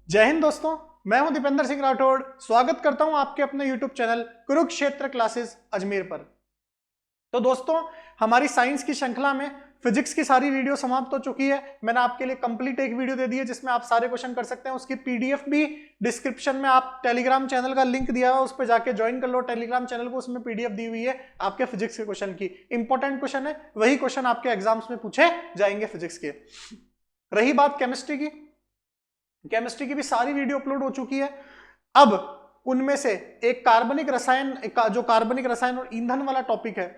जय हिंद दोस्तों, मैं हूं दीपेंद्र सिंह राठौड़। स्वागत करता हूं आपके अपने YouTube channel Kurukshetra classes Ajmer पर। तो दोस्तों, हमारी साइंस की श्रृंखला में फिजिक्स की सारी वीडियो समाप्त हो चुकी है। मैंने आपके लिए कंप्लीट एक वीडियो दे दी है जिसमें आप सारे क्वेश्चन कर सकते हैं। उसकी पीडीएफ भी डिस्क्रिप्शन में, आप टेलीग्राम चैनल का लिंक दिया हुआ, उस पर जाके ज्वाइन कर लो टेलीग्राम चैनल को। उसमें पीडीएफ दी हुई है आपके फिजिक्स के क्वेश्चन की। इंपॉर्टेंट क्वेश्चन है, वही क्वेश्चन आपके एग्जाम्स में पूछे जाएंगे फिजिक्स के। रही बात केमिस्ट्री की, केमिस्ट्री की भी सारी वीडियो अपलोड हो चुकी है। अब उनमें से एक कार्बनिक रसायन, जो कार्बनिक रसायन और ईंधन वाला टॉपिक है,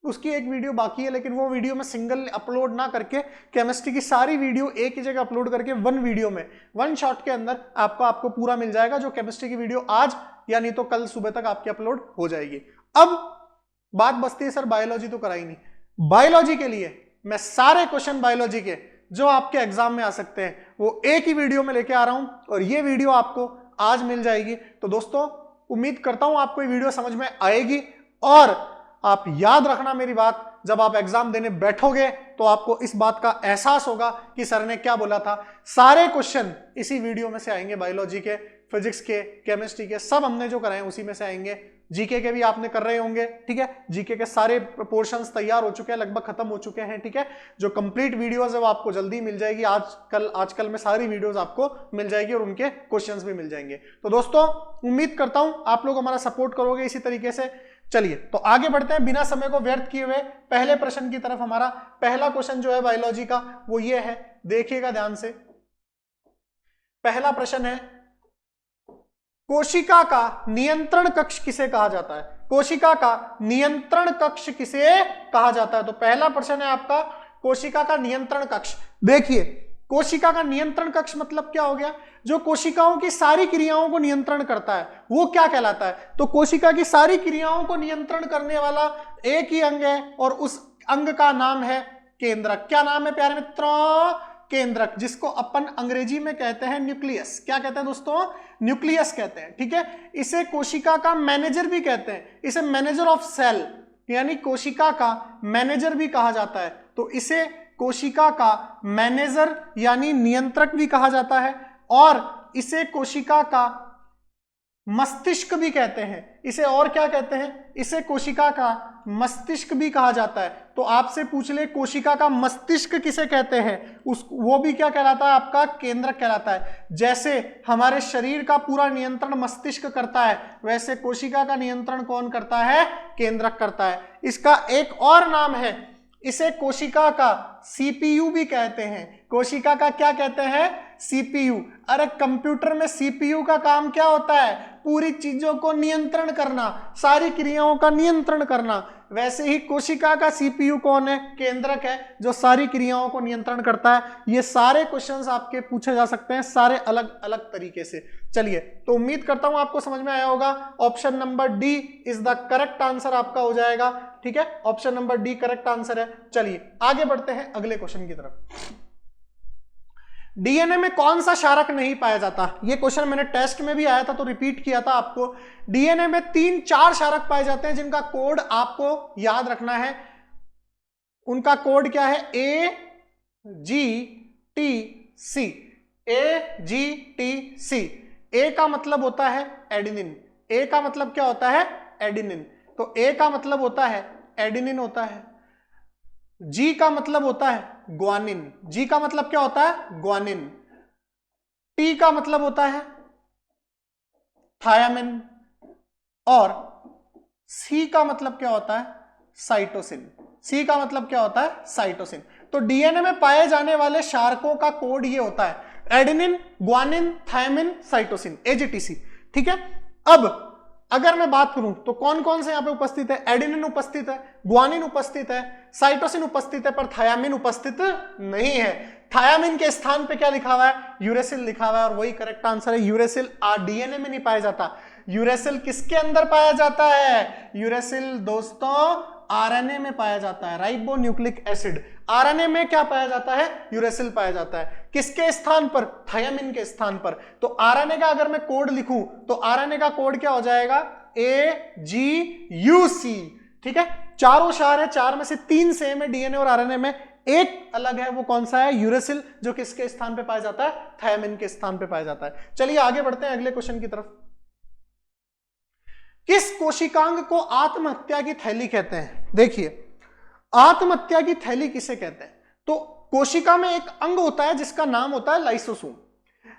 उसकी एक वीडियो बाकी है, लेकिन वो वीडियो में सिंगल अपलोड ना करके केमिस्ट्री की सारी वीडियो एक ही जगह अपलोड करके वन वीडियो में, वन शॉट के अंदर आपको पूरा मिल जाएगा। जो केमिस्ट्री की वीडियो आज या नहीं तो कल सुबह तक आपकी अपलोड हो जाएगी। अब बात बचती है, सर बायोलॉजी तो कराई नहीं। बायोलॉजी के लिए मैं सारे क्वेश्चन बायोलॉजी के जो आपके एग्जाम में आ सकते हैं वो एक ही वीडियो में लेके आ रहा हूं, और ये वीडियो आपको आज मिल जाएगी। तो दोस्तों, उम्मीद करता हूं आपको ये वीडियो समझ में आएगी, और आप याद रखना मेरी बात, जब आप एग्जाम देने बैठोगे तो आपको इस बात का एहसास होगा कि सर ने क्या बोला था। सारे क्वेश्चन इसी वीडियो में से आएंगे, बायोलॉजी के, फिजिक्स के, केमिस्ट्री के, सब हमने जो कराए उसी में से आएंगे। जीके के भी आपने कर रहे होंगे, ठीक है। जीके के सारे पोर्शंस तैयार हो चुके हैं, लगभग खत्म हो चुके हैं, ठीक है। जो कंप्लीट वीडियोस है वो आपको जल्दी मिल जाएगी। आजकल में सारी वीडियोस आपको मिल जाएगी और उनके क्वेश्चंस भी मिल जाएंगे। तो दोस्तों, उम्मीद करता हूं आप लोग हमारा सपोर्ट करोगे इसी तरीके से। चलिए तो आगे बढ़ते हैं बिना समय को व्यर्थ किए हुए पहले प्रश्न की तरफ। हमारा पहला क्वेश्चन जो है बायोलॉजी का वो ये है, देखिएगा ध्यान से। पहला प्रश्न है, कोशिका का नियंत्रण कक्ष किसे कहा जाता है? कोशिका का नियंत्रण कक्ष किसे कहा जाता है? तो पहला प्रश्न है आपका, कोशिका का नियंत्रण कक्ष। देखिए, कोशिका का नियंत्रण कक्ष मतलब क्या हो गया? जो कोशिकाओं की सारी क्रियाओं को नियंत्रण करता है वो क्या कहलाता है? तो कोशिका की सारी क्रियाओं को नियंत्रण करने वाला एक ही अंग है, और उस अंग का नाम है केंद्रक। क्या नाम है प्यारे मित्रों? केंद्रक, जिसको अपन अंग्रेजी में कहते हैं न्यूक्लियस। क्या कहते हैं दोस्तों? न्यूक्लियस कहते हैं, ठीक है। इसे कोशिका का मैनेजर भी कहते हैं, इसे मैनेजर ऑफ सेल यानी कोशिका का मैनेजर भी कहा जाता है। तो इसे कोशिका का मैनेजर यानी नियंत्रक भी कहा जाता है, और इसे कोशिका का मस्तिष्क भी कहते हैं। इसे और क्या कहते हैं? इसे कोशिका का मस्तिष्क भी कहा जाता है। तो आपसे पूछ ले, कोशिका का मस्तिष्क किसे कहते हैं? वो भी क्या कहलाता है? आपका केंद्रक कहलाता है। जैसे हमारे शरीर का पूरा नियंत्रण मस्तिष्क करता है, वैसे कोशिका का नियंत्रण कौन करता है? केंद्रक करता है। इसका एक और नाम है, इसे कोशिका का सीपीयू भी कहते हैं। कोशिका का क्या कहते हैं? सीपीयू। अरे कंप्यूटर में सीपीयू का काम क्या होता है? पूरी चीजों को नियंत्रण करना, सारी क्रियाओं का नियंत्रण करना। वैसे ही कोशिका का सीपीयू कौन है? केंद्रक है, जो सारी क्रियाओं को नियंत्रण करता है। ये सारे क्वेश्चंस आपके पूछे जा सकते हैं, सारे अलग अलग तरीके से। चलिए, तो उम्मीद करता हूं आपको समझ में आया होगा। Option number D is the correct answer आपका हो जाएगा, ठीक है। Option number D correct answer है। चलिए आगे बढ़ते हैं अगले क्वेश्चन की तरफ। डीएनए में कौन सा क्षारक नहीं पाया जाता? ये क्वेश्चन मैंने टेस्ट में भी आया था तो रिपीट किया था आपको। डीएनए में 3-4 क्षारक पाए जाते हैं जिनका कोड आपको याद रखना है। उनका कोड क्या है? AGTC। AGTC। ए का मतलब होता है एडेनिन। ए का मतलब क्या होता है? एडेनिन। तो ए का मतलब होता है एडेनिन होता है। जी का मतलब होता है ग्वानिन। जी का मतलब क्या होता है? ग्वानिन। टी का मतलब होता है थायामिन, और सी का मतलब क्या होता है? साइटोसिन। सी का मतलब क्या होता है? साइटोसिन। तो डीएनए में पाए जाने वाले क्षारकों का कोड ये होता है एडेनिन, ग्वानिन, थायमिन, साइटोसिन, एजीटीसी, ठीक है। अब अगर मैं बात करूं तो कौन कौन से यहां पे उपस्थित है? एडेनिन उपस्थित है, ग्वानिन उपस्थित है, साइटोसिन उपस्थित है, पर थायामिन उपस्थित नहीं है। थायामिन के स्थान पे क्या लिखा हुआ है? यूरेसिल लिखा हुआ है, और वही करेक्ट आंसर है। यूरेसिल डीएनए में नहीं पाया जाता। यूरेसिल किसके अंदर पाया जाता है? यूरेसिल दोस्तों आरएनए में पाया जाता है, राइबो न्यूक्लिक एसिड। आरएनए में क्या पाया जाता है? यूरेसिल पाया जाता है। किसके स्थान पर? थायामिन के स्थान पर। तो आरएनए का अगर मैं कोड लिखूं तो आरएनए का कोड क्या हो जाएगा? AGUC, ठीक है। चारों क्षार है, 4 में से 3 सेम है डीएनए और आरएनए में, एक अलग है, वो कौन सा है? यूरेसिल, जो किसके स्थान पे पाया जाता है? थायमिन के स्थान पे पाया जाता है। चलिए आगे बढ़ते हैं अगले क्वेश्चन की तरफ। किस कोशिकांग को आत्महत्या की थैली कहते हैं? देखिए, आत्महत्या की थैली किसे कहते हैं? तो कोशिका में एक अंग होता है जिसका नाम होता है लाइसोसोम।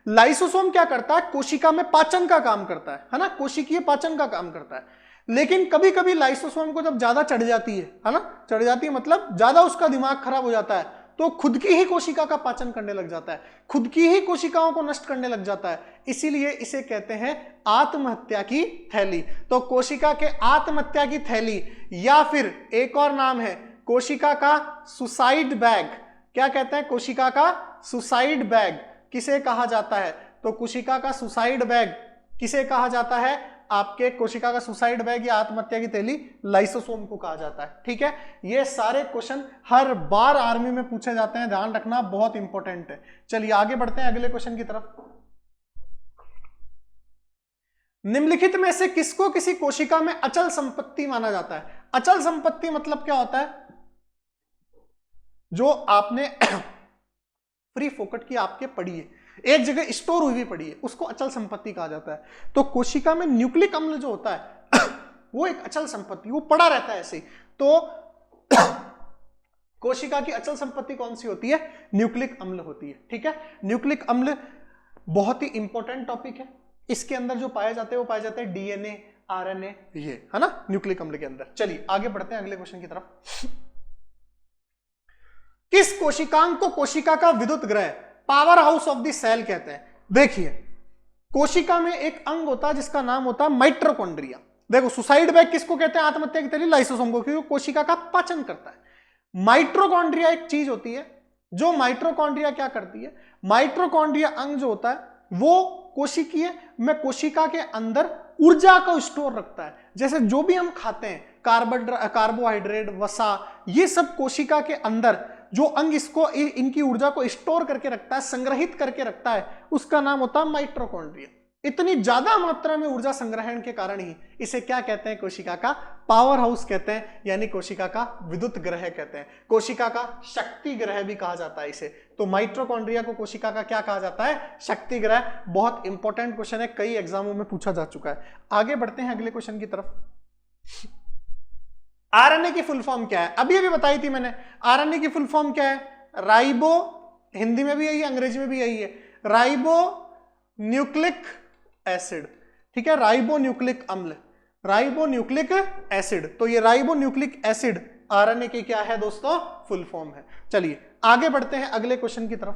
लाइसोसोम क्या करता है? कोशिका में पाचन का काम करता है ना, कोशिकीय पाचन का काम करता है। लेकिन कभी कभी लाइसोसोम को जब ज्यादा चढ़ जाती है ना, चढ़ जाती है मतलब ज्यादा उसका दिमाग खराब हो जाता है, तो खुद की ही कोशिका का पाचन करने लग जाता है, खुद की ही कोशिकाओं को नष्ट करने लग जाता है। इसीलिए इसे कहते हैं आत्महत्या की थैली। तो कोशिका के आत्महत्या की थैली, या फिर एक और नाम है कोशिका का सुसाइड बैग। क्या कहते हैं? कोशिका का सुसाइड बैग किसे कहा जाता है? तो कोशिका का सुसाइड बैग किसे कहा जाता है? आपके कोशिका का सुसाइड बैग या आत्महत्या की थैली लाइसोसोम को कहा जाता है। ठीक है, ये सारे क्वेश्चन हर बार आर्मी में पूछे जाते हैं, ध्यान रखना, बहुत इंपॉर्टेंट है। चलिए आगे बढ़ते हैं अगले क्वेश्चन की तरफ। निम्नलिखित में से किसको किसी कोशिका में अचल संपत्ति माना जाता है? अचल संपत्ति मतलब क्या होता है? जो आपने फ्री फोकट की आपके पड़ी है, एक जगह स्टोर हुई पड़ी है, उसको अचल संपत्ति कहा जाता है। तो कोशिका में न्यूक्लिक अम्ल जो होता है वो एक अचल संपत्ति, वो पड़ा रहता है ऐसे ही। तो कोशिका की अचल संपत्ति कौन सी होती है? न्यूक्लिक अम्ल होती है। ठीक है, न्यूक्लिक अम्ल बहुत ही इंपॉर्टेंट टॉपिक है। इसके अंदर जो पाए जाते हैं वो पाए जाते हैं डीएनए, आरएनए, ये है ना, न्यूक्लिक अम्ल के अंदर। चलिए आगे बढ़ते हैं अगले क्वेश्चन की तरफ। किस कोशिकांग को कोशिका का विद्युत ग्रह, power house of the cell कहते हैं? देखिए, कोशिका में एक अंग होता है जिसका नाम होता है माइटोकॉन्ड्रिया। देखो, सुसाइड बैग किसको कहते हैं? आत्महत्या की थैली लाइसोसोम को, क्योंकि कोशिका का पाचन करता है। माइटोकॉन्ड्रिया एक चीज होती है, जो माइटोकॉन्ड्रिया क्या करती है? माइटोकॉन्ड्रिया अंग जो होता है वो कोशिकीय में कोशिका के अंदर ऊर्जा को स्टोर रखता है। जैसे जो भी हम खाते हैं, कार्बोहाइड्रेट, वसा, ये सब कोशिका के अंदर जो अंग इसको इनकी ऊर्जा को स्टोर करके रखता है, संग्रहित करके रखता है, उसका नाम होता है माइटोकॉन्ड्रिया। इतनी ज्यादा मात्रा में ऊर्जा संग्रहण के कारण ही इसे क्या कहते हैं? कोशिका का पावर हाउस कहते हैं, यानी कोशिका का विद्युत ग्रह कहते हैं। कोशिका का शक्ति ग्रह भी कहा जाता है इसे। तो माइटोकॉन्ड्रिया को कोशिका का क्या कहा जाता है? शक्ति ग्रह। बहुत इंपॉर्टेंट क्वेश्चन है, कई एग्जामों में पूछा जा चुका है। आगे बढ़ते हैं अगले क्वेश्चन की तरफ। आरएनए की फुल फॉर्म क्या है? अभी अभी बताई थी मैंने। आरएनए की फुल फॉर्म क्या है? राइबो, हिंदी में भी यही है, अंग्रेजी में भी यही है, राइबो न्यूक्लिक एसिड। ठीक है, राइबो न्यूक्लिक अम्ल, राइबो न्यूक्लिक एसिड। तो ये राइबो न्यूक्लिक एसिड आरएनए की क्या है दोस्तों? फुल फॉर्म है। चलिए आगे बढ़ते हैं अगले क्वेश्चन की तरफ।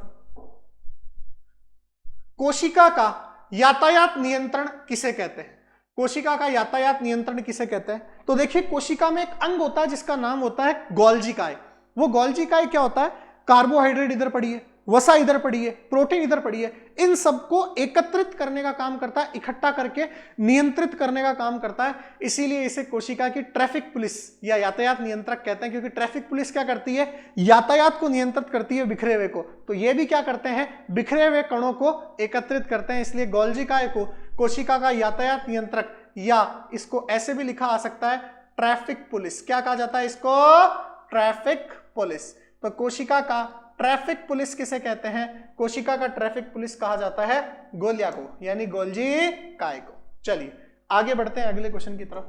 कोशिका का यातायात नियंत्रण किसे कहते हैं? कोशिका का यातायात नियंत्रण किसे कहते हैं? तो देखिए, कोशिका में एक अंग होता है जिसका नाम होता है गोल्जी काय। वो गोल्जी काय क्या होता है? कार्बोहाइड्रेट इधर पड़ी है, वसा इधर पड़ी है, प्रोटीन इधर पड़ी है, इन सबको एकत्रित करने का काम करता है, इकट्ठा करके नियंत्रित करने का काम करता है। इसीलिए इसे कोशिका की ट्रैफिक पुलिस या यातायात नियंत्रक कहते हैं, क्योंकि ट्रैफिक पुलिस क्या करती है? यातायात को नियंत्रित करती है, बिखरे हुए को। तो ये भी क्या करते हैं? बिखरे हुए कणों को एकत्रित करते हैं। इसलिए गोल्जी काय को कोशिका का यातायात नियंत्रक, या इसको ऐसे भी लिखा आ सकता है ट्रैफिक पुलिस। क्या कहा जाता है इसको? Traffic police. तो कोशिका का ट्रैफिक पुलिस किसे कहते हैं? कोशिका का ट्रैफिक पुलिस कहा जाता है गोलिया को, यानी गोल्जी काय को। चलिए आगे बढ़ते हैं अगले क्वेश्चन की तरफ।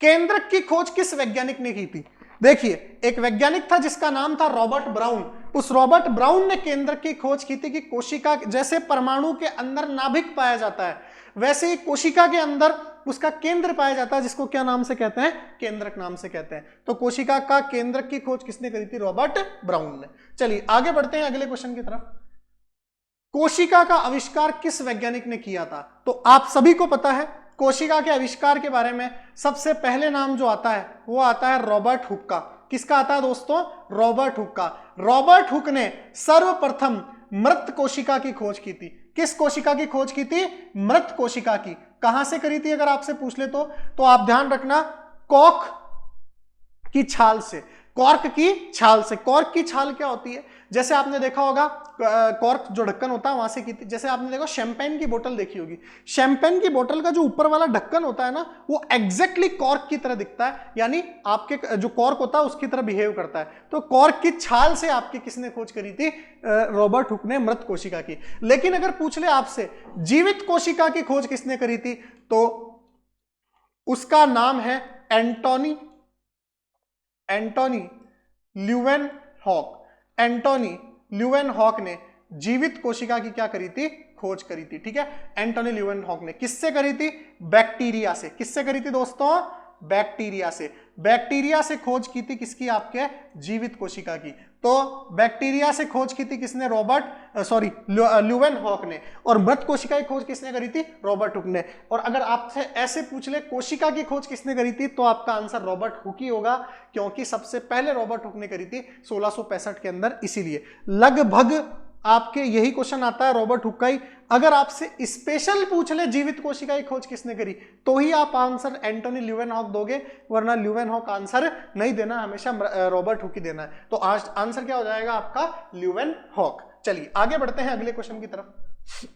केंद्रक की खोज किस वैज्ञानिक ने की थी? देखिए, एक वैज्ञानिक था जिसका नाम था रॉबर्ट ब्राउन। उस रॉबर्ट ब्राउन ने केंद्रक की खोज की थी कि कोशिका, जैसे परमाणु के अंदर नाभिक पाया जाता है, वैसे ही कोशिका के अंदर उसका केंद्र पाया जाता है, जिसको क्या नाम से कहते हैं? केंद्रक नाम से कहते हैं। तो कोशिका का केंद्रक की खोज किसने करी थी? रॉबर्ट ब्राउन ने। चलिए आगे बढ़ते हैं अगले क्वेश्चन की तरफ। कोशिका का आविष्कार किस वैज्ञानिक ने किया था? तो आप सभी को पता है, कोशिका के आविष्कार के बारे में सबसे पहले नाम जो आता है वो आता है रॉबर्ट हुक का। किसका आता है दोस्तों? रॉबर्ट हुक का। रॉबर्ट हुक ने सर्वप्रथम मृत कोशिका की खोज की थी। किस कोशिका की खोज की थी? मृत कोशिका की। कहां से करी थी अगर आपसे पूछ ले तो आप ध्यान रखना, कॉर्क की छाल से। कॉर्क की छाल से। कॉर्क की छाल क्या होती है? जैसे आपने देखा होगा कॉर्क जो ढक्कन होता है वहां से की थी। जैसे आपने देखा शैंपेन की बोतल देखी होगी, शैंपेन की बोतल का जो ऊपर वाला ढक्कन होता है ना, वो एग्जैक्टली कॉर्क की तरह दिखता है, यानी आपके जो कॉर्क होता है उसकी तरह बिहेव करता है। तो कॉर्क की छाल से आपकी किसने खोज करी थी? रॉबर्ट हुक ने मृत कोशिका की। लेकिन अगर पूछ ले आपसे जीवित कोशिका की खोज किसने करी थी, तो उसका नाम है एंटोनी ल्यूवेनहॉक। एंटोनी ल्यूवेनहॉक ने जीवित कोशिका की क्या करी थी? खोज करी थी। ठीक है, एंटोनी ल्यूवेनहॉक ने किससे करी थी? बैक्टीरिया से। किससे करी थी दोस्तों? बैक्टीरिया से। बैक्टीरिया से खोज की थी किसकी? आपके जीवित कोशिका की। तो बैक्टीरिया से खोज की थी किसने? ल्यूवेनहॉक ने। और मृत कोशिका की खोज किसने करी थी? रॉबर्ट हुक ने। और अगर आपसे ऐसे पूछ ले कोशिका की खोज किसने करी थी, तो आपका आंसर रॉबर्ट हुक ही होगा, क्योंकि सबसे पहले रॉबर्ट हुक ने करी थी 1665 के अंदर। इसीलिए लगभग आपके यही क्वेश्चन आता है रॉबर्ट हुक का ही। अगर आपसे स्पेशल पूछ ले जीवित कोशिका की खोज किसने करी, तो ही आप आंसर एंटोनी ल्यूवेनहॉक दोगे, वरना ल्यूवेनहॉक आंसर नहीं देना, हमेशा रॉबर्ट हुक ही देना है। तो आज आंसर क्या हो जाएगा आपका? ल्यूवेनहॉक। चलिए आगे बढ़ते हैं अगले क्वेश्चन की तरफ।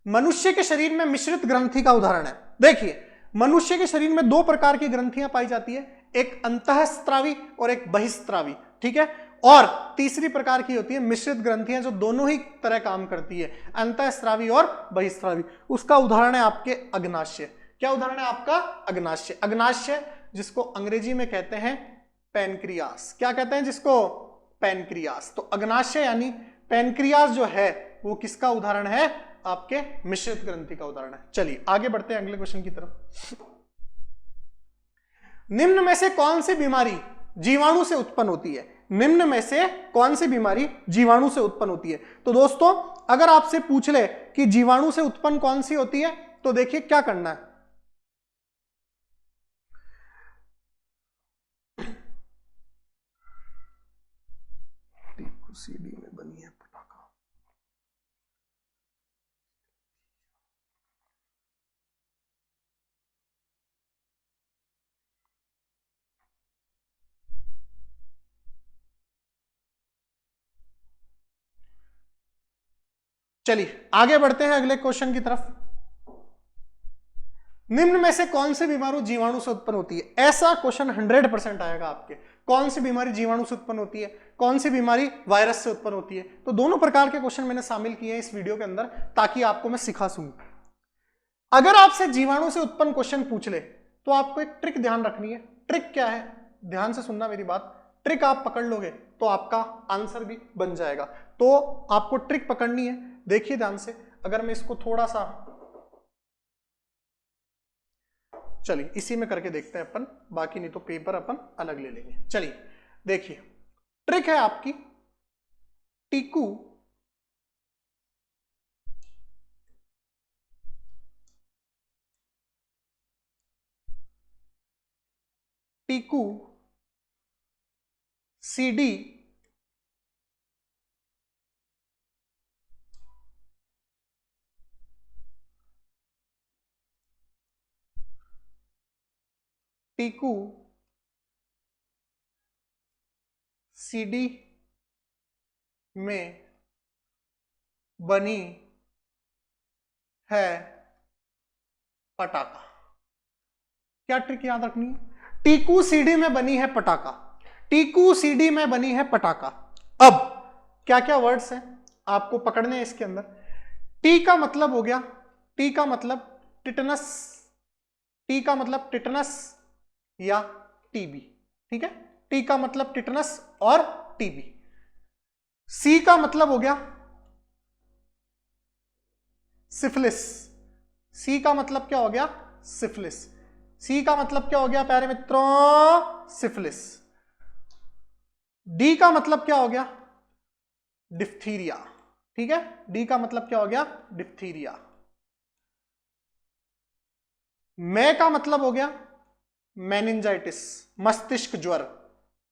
मनुष्य के शरीर में मिश्रित ग्रंथि का उदाहरण है। देखिए, मनुष्य के शरीर में दो प्रकार की ग्रंथियां पाई जाती है, एक अंतःस्त्रावी और एक बहिस्त्रावी। ठीक है, और तीसरी प्रकार की होती है मिश्रित ग्रंथियां, जो दोनों ही तरह काम करती है, अंतःस्रावी और बहिस्त्रावी। उसका उदाहरण है आपके अग्नाशय। क्या उदाहरण है आपका? अग्नाशय। अग्नाशय जिसको अंग्रेजी में कहते हैं पैनक्रियास। क्या कहते हैं जिसको? पैनक्रियास। तो अग्नाशय यानी पैनक्रियास जो है वो किसका उदाहरण है? आपके मिश्रित ग्रंथि का उदाहरण है। चलिए आगे बढ़ते हैं अगले क्वेश्चन की तरफ। निम्न में से कौन सी बीमारी जीवाणु से उत्पन्न होती है? निम्न में से कौन सी बीमारी जीवाणु से उत्पन्न होती है? तो दोस्तों अगर आपसे पूछ ले कि जीवाणु से उत्पन्न कौन सी होती है, तो देखिए क्या करना है। सीडी में बनी है पटाखा। चलिए आगे बढ़ते हैं अगले क्वेश्चन की तरफ। निम्न में से कौन सी बीमारी जीवाणु से उत्पन्न होती है? ऐसा क्वेश्चन 100% आएगा आपके। कौन सी बीमारी जीवाणु से उत्पन्न होती है, कौन सी बीमारी वायरस से उत्पन्न होती है? तो दोनों प्रकार के क्वेश्चन मैंने शामिल किए हैं इस वीडियो के अंदर, ताकि आपको मैं सिखा सकूं। अगर आपसे जीवाणु से उत्पन्न क्वेश्चन पूछ ले, तो आपको एक ट्रिक ध्यान रखनी है। ट्रिक क्या है? ध्यान से सुनना मेरी बात। ट्रिक आप पकड़ लोगे तो आपका आंसर भी बन जाएगा। तो आपको ट्रिक पकड़नी है, देखिए ध्यान से। अगर मैं इसको थोड़ा सा, चलिए इसी में करके देखते हैं अपन, बाकी नहीं तो पेपर अपन अलग ले लेंगे। चलिए देखिए, ट्रिक है आपकी टीकू टीकू सीडी टीकू सीडी में बनी है पटाखा। क्या ट्रिक याद रखनी है? टीकू सीडी में बनी है पटाखा। टीकू सीडी में बनी है पटाखा। अब क्या क्या वर्ड्स हैं आपको पकड़ने हैं इसके अंदर। टी का मतलब हो गया, टी का मतलब टिटनस, टी का मतलब टिटनस या टीबी। ठीक है, टी का मतलब टिटनस और टीबी। सी का मतलब हो गया सिफिलिस। सी का मतलब क्या हो गया? सिफिलिस। सी का मतलब क्या हो गया प्यारे मित्रों? सिफिलिस। डी का मतलब क्या हो गया? डिप्थीरिया। ठीक है, डी का मतलब क्या हो गया? डिप्थीरिया। मै का मतलब हो गया मेनिंजाइटिस, मस्तिष्क ज्वर।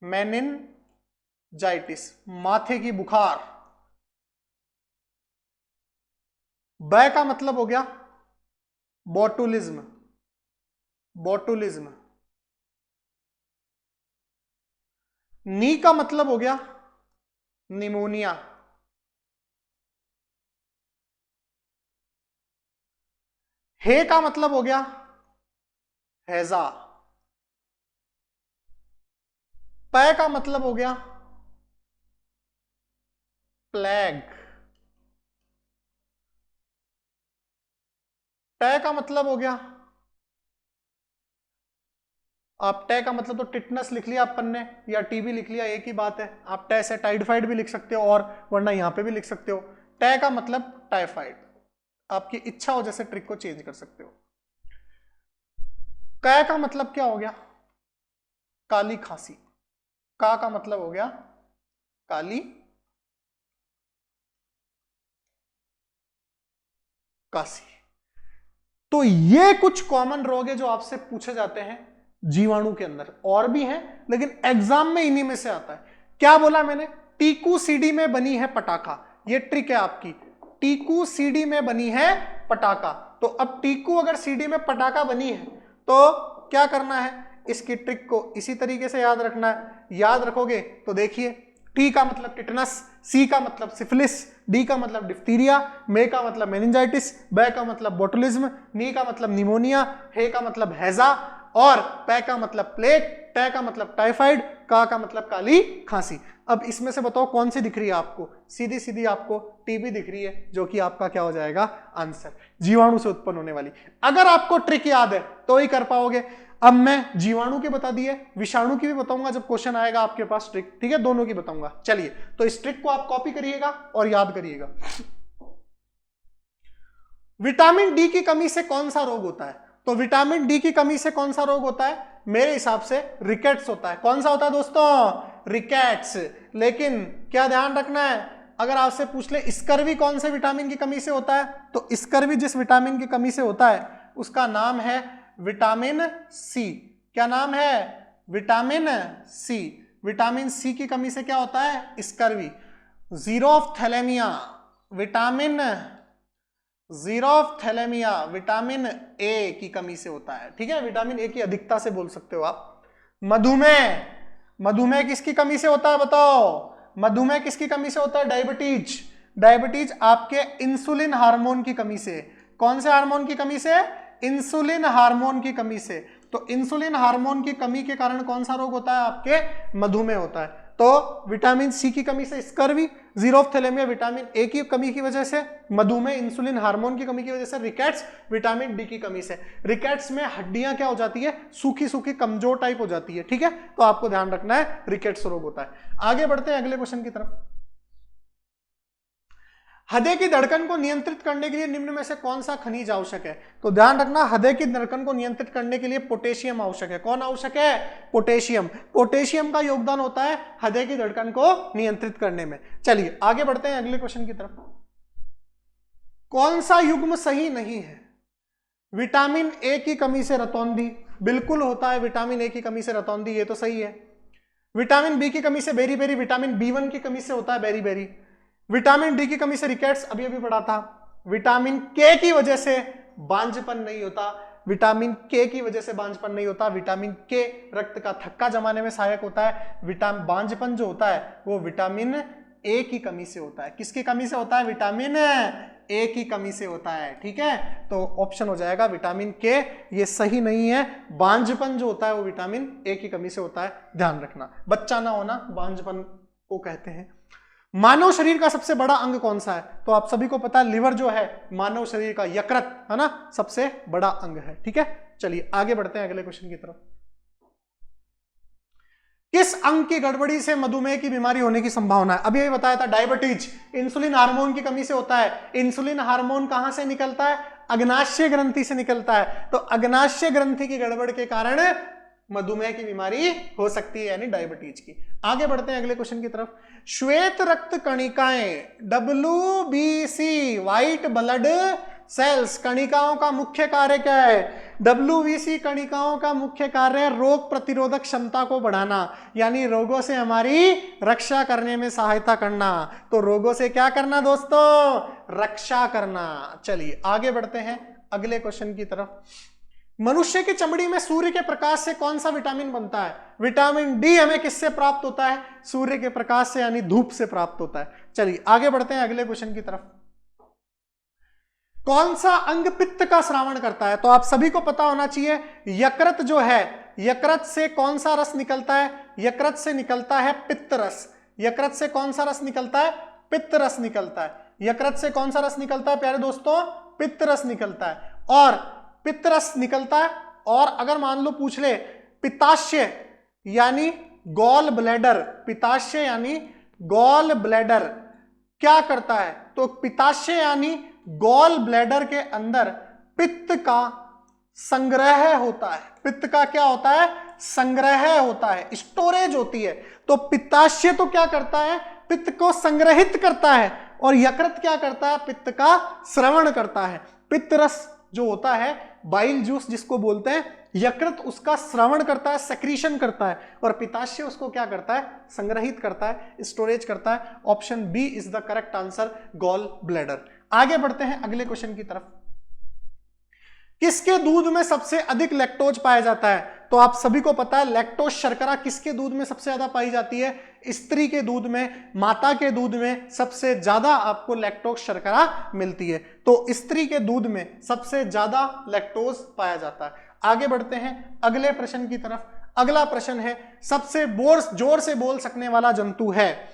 मेनिंजाइटिस, माथे की बुखार। बै का मतलब हो गया बोटुलिज्म, बोटुलिज्म। नी का मतलब हो गया निमोनिया। हे का मतलब हो गया हैजा। पै का मतलब हो गया प्लेग। टै का मतलब हो गया, आप टै का मतलब तो टिटनस लिख लिया अपन ने या टीबी लिख लिया, एक ही बात है। आप टै से टाइफाइड भी लिख सकते हो और वरना यहां पे भी लिख सकते हो। टै का मतलब टाइफाइड, आपकी इच्छा हो जैसे ट्रिक को चेंज कर सकते हो। कै का मतलब क्या हो गया काली खांसी। का मतलब हो गया काली काशी। तो ये कुछ कॉमन रोग है जो आपसे पूछे जाते हैं जीवाणु के अंदर, और भी हैं लेकिन एग्जाम में इन्हीं में से आता है। क्या बोला मैंने, टीकू सीडी में बनी है पटाखा, ये ट्रिक है आपकी। टीकू सीडी में बनी है पटाखा, तो अब टीकू अगर सीडी में पटाखा बनी है तो क्या करना है, इसकी ट्रिक को इसी तरीके से याद रखना है। याद रखोगे तो देखिए, टी का मतलब टिटनस, सी का मतलब सिफिलिस, डी का मतलब डिफ्थीरिया, मे का मतलब मेनिंजाइटिस, बै का मतलब बोटुलिज्म, नी का मतलब निमोनिया, हे का मतलब हैजा और पै का मतलब प्लेग, टै का मतलब टाइफाइड, का मतलब काली खांसी। अब इसमें से बताओ कौन सी दिख रही है आपको, सीधी सीधी आपको टीबी दिख रही है, जो कि आपका क्या हो जाएगा आंसर, जीवाणु से उत्पन्न होने वाली। अगर आपको ट्रिक याद है तो ही कर पाओगे। अब मैं जीवाणु के बता दिए, विषाणु की भी बताऊंगा जब क्वेश्चन आएगा आपके पास ट्रिक, ठीक है, दोनों की बताऊंगा। चलिए, तो इस ट्रिक को आप कॉपी करिएगा और याद करिएगा। विटामिन डी की कमी से कौन सा रोग होता है, तो विटामिन डी की कमी से कौन सा रोग होता है, मेरे हिसाब से रिकेट्स होता है। कौन सा होता है दोस्तों, रिकेट्स। लेकिन क्या ध्यान रखना है, अगर आपसे पूछ ले स्कर्वी कौन से विटामिन की कमी से होता है, तो स्कर्वी जिस विटामिन की कमी से होता है उसका नाम है विटामिन सी। क्या नाम है, विटामिन सी। विटामिन सी की कमी से क्या होता है, स्कर्वी। जीरोफ्थैलेमिया, विटामिन जीरोफ्थैलेमिया विटामिन ए की कमी से होता है, ठीक है, विटामिन ए की अधिकता से बोल सकते हो आप। मधुमेह, मधुमेह किसकी कमी से होता है बताओ, मधुमेह किसकी कमी से होता है, डायबिटीज। डायबिटीज आपके इंसुलिन हार्मोन की कमी से। कौन से हार्मोन की कमी से, इंसुलिन हार्मोन की कमी से। तो इंसुलिन हार्मोन की कमी के कारण कौन सा रोग होता है, आपके मधुमेह होता है। तो विटामिन सी की कमी से स्कर्वी, जीरोफ्थैलेमिया विटामिन ए की कमी की वजह से, मधुमेह इंसुलिन हार्मोन की कमी की वजह से, रिकेट्स विटामिन डी की कमी से। रिकेट्स में हड्डियां क्या हो जाती है, सूखी सूखी कमजोर टाइप हो जाती है, ठीक है, तो आपको ध्यान रखना है रिकेट्स रोग होता है। आगे बढ़ते हैं अगले क्वेश्चन की तरफ। हृदय की धड़कन को नियंत्रित करने के लिए निम्न में से कौन सा खनिज आवश्यक है, तो ध्यान रखना हृदय की धड़कन को नियंत्रित करने के लिए पोटेशियम आवश्यक है। कौन आवश्यक है, पोटेशियम। पोटेशियम का योगदान होता है हृदय की धड़कन को नियंत्रित करने में। चलिए आगे बढ़ते हैं अगले क्वेश्चन की तरफ। कौन सा युग्म सही नहीं है, विटामिन ए की कमी से रतौंधी, बिल्कुल होता है विटामिन ए की कमी से रतौंधी, ये तो सही है। विटामिन बी की कमी से बेरी बेरी, विटामिन बी1 की कमी से होता है बेरी बेरी। विटामिन डी की कमी से रिकेट्स, अभी अभी पढ़ा था। विटामिन के की वजह से बांझपन नहीं होता, विटामिन के की वजह से बांझपन नहीं होता। विटामिन के रक्त का थक्का जमाने में सहायक होता है। विटामिन बांझपन जो होता है वो विटामिन ए की कमी से होता है। किसकी कमी से होता है, विटामिन ए की कमी से होता है, ठीक है, तो ऑप्शन हो जाएगा विटामिन के, ये सही नहीं है। बांझपन जो होता है वो विटामिन ए की कमी से होता है, ध्यान रखना, बच्चा ना होना बांझपन को कहते हैं। मानव शरीर का सबसे बड़ा अंग कौन सा है, तो आप सभी को पता है लिवर जो है मानव शरीर का यकृत है ना, सबसे बड़ा अंग है, ठीक है। चलिए आगे बढ़ते हैं अगले क्वेश्चन की तरफ। किस अंग की गड़बड़ी से मधुमेह की बीमारी होने की संभावना है, अभी बताया था डायबिटीज, इंसुलिन हार्मोन की कमी से होता है। इंसुलिन हार्मोन कहां से निकलता है, अग्नाशय ग्रंथि से निकलता है, तो अग्नाशय ग्रंथि की गड़बड़ के कारण मधुमेह की बीमारी हो सकती है, यानी डायबिटीज की। आगे बढ़ते हैं अगले क्वेश्चन की तरफ। श्वेत रक्त कणिकाएं WBC व्हाइट ब्लड सेल्स कणिकाओं का मुख्य कार्य क्या है, WBC कणिकाओं का मुख्य कार्य रोग प्रतिरोधक क्षमता को बढ़ाना, यानी रोगों से हमारी रक्षा करने में सहायता करना। तो रोगों से क्या करना दोस्तों, रक्षा करना। चलिए आगे बढ़ते हैं अगले क्वेश्चन की तरफ। मनुष्य की चमड़ी में सूर्य के प्रकाश से कौन सा विटामिन बनता है? विटामिन डी हमें किससे प्राप्त होता है? सूर्य के प्रकाश से यानी धूप से प्राप्त होता है। चलिए आगे बढ़ते हैं अगले क्वेश्चन की तरफ। कौन सा अंग पित्त का श्रावण करता है? तो आप सभी को पता होना चाहिए, यकृत जो है, यकृत से कौन सा रस निकलता है? यकृत से निकलता है पित्त रस। यकृत से कौन सा रस निकलता है? पित्त रस निकलता है। यकृत से कौन सा रस निकलता है प्यारे दोस्तों? पित्त रस निकलता है। और पित्त रस निकलता है, और अगर मान लो पूछ ले पित्ताशय यानी गॉल ब्लैडर, पित्ताशय यानी गॉल ब्लैडर क्या करता है? तो पित्ताशय यानी गॉल ब्लैडर के अंदर पित्त का संग्रह होता है। पित्त का क्या होता है? संग्रह होता है, स्टोरेज होती है। तो पित्ताशय तो क्या करता है? पित्त को संग्रहित करता है, और यकृत क्या करता है? पित्त का श्रवण करता है। पित्त रस जो होता है, बाइल जूस जिसको बोलते हैं, यकृत उसका श्रवण करता है, सेक्रीशन करता है, और पित्ताशय उसको क्या करता है? संग्रहित करता है, स्टोरेज करता है। Option B is the correct answer, gall bladder. आगे बढ़ते हैं अगले क्वेश्चन की तरफ। किसके दूध में सबसे अधिक लैक्टोज पाया जाता है? तो आप सभी को पता है लैक्टोज शर्करा किसके दूध में सबसे ज्यादा पाई जाती है? स्त्री के दूध में, माता के दूध में सबसे ज्यादा आपको लैक्टोज शर्करा मिलती है। तो स्त्री के दूध में सबसे ज्यादा लैक्टोज पाया जाता है। आगे बढ़ते हैं अगले प्रश्न की तरफ। अगला प्रश्न है, सबसे जोर से बोल सकने वाला जंतु है?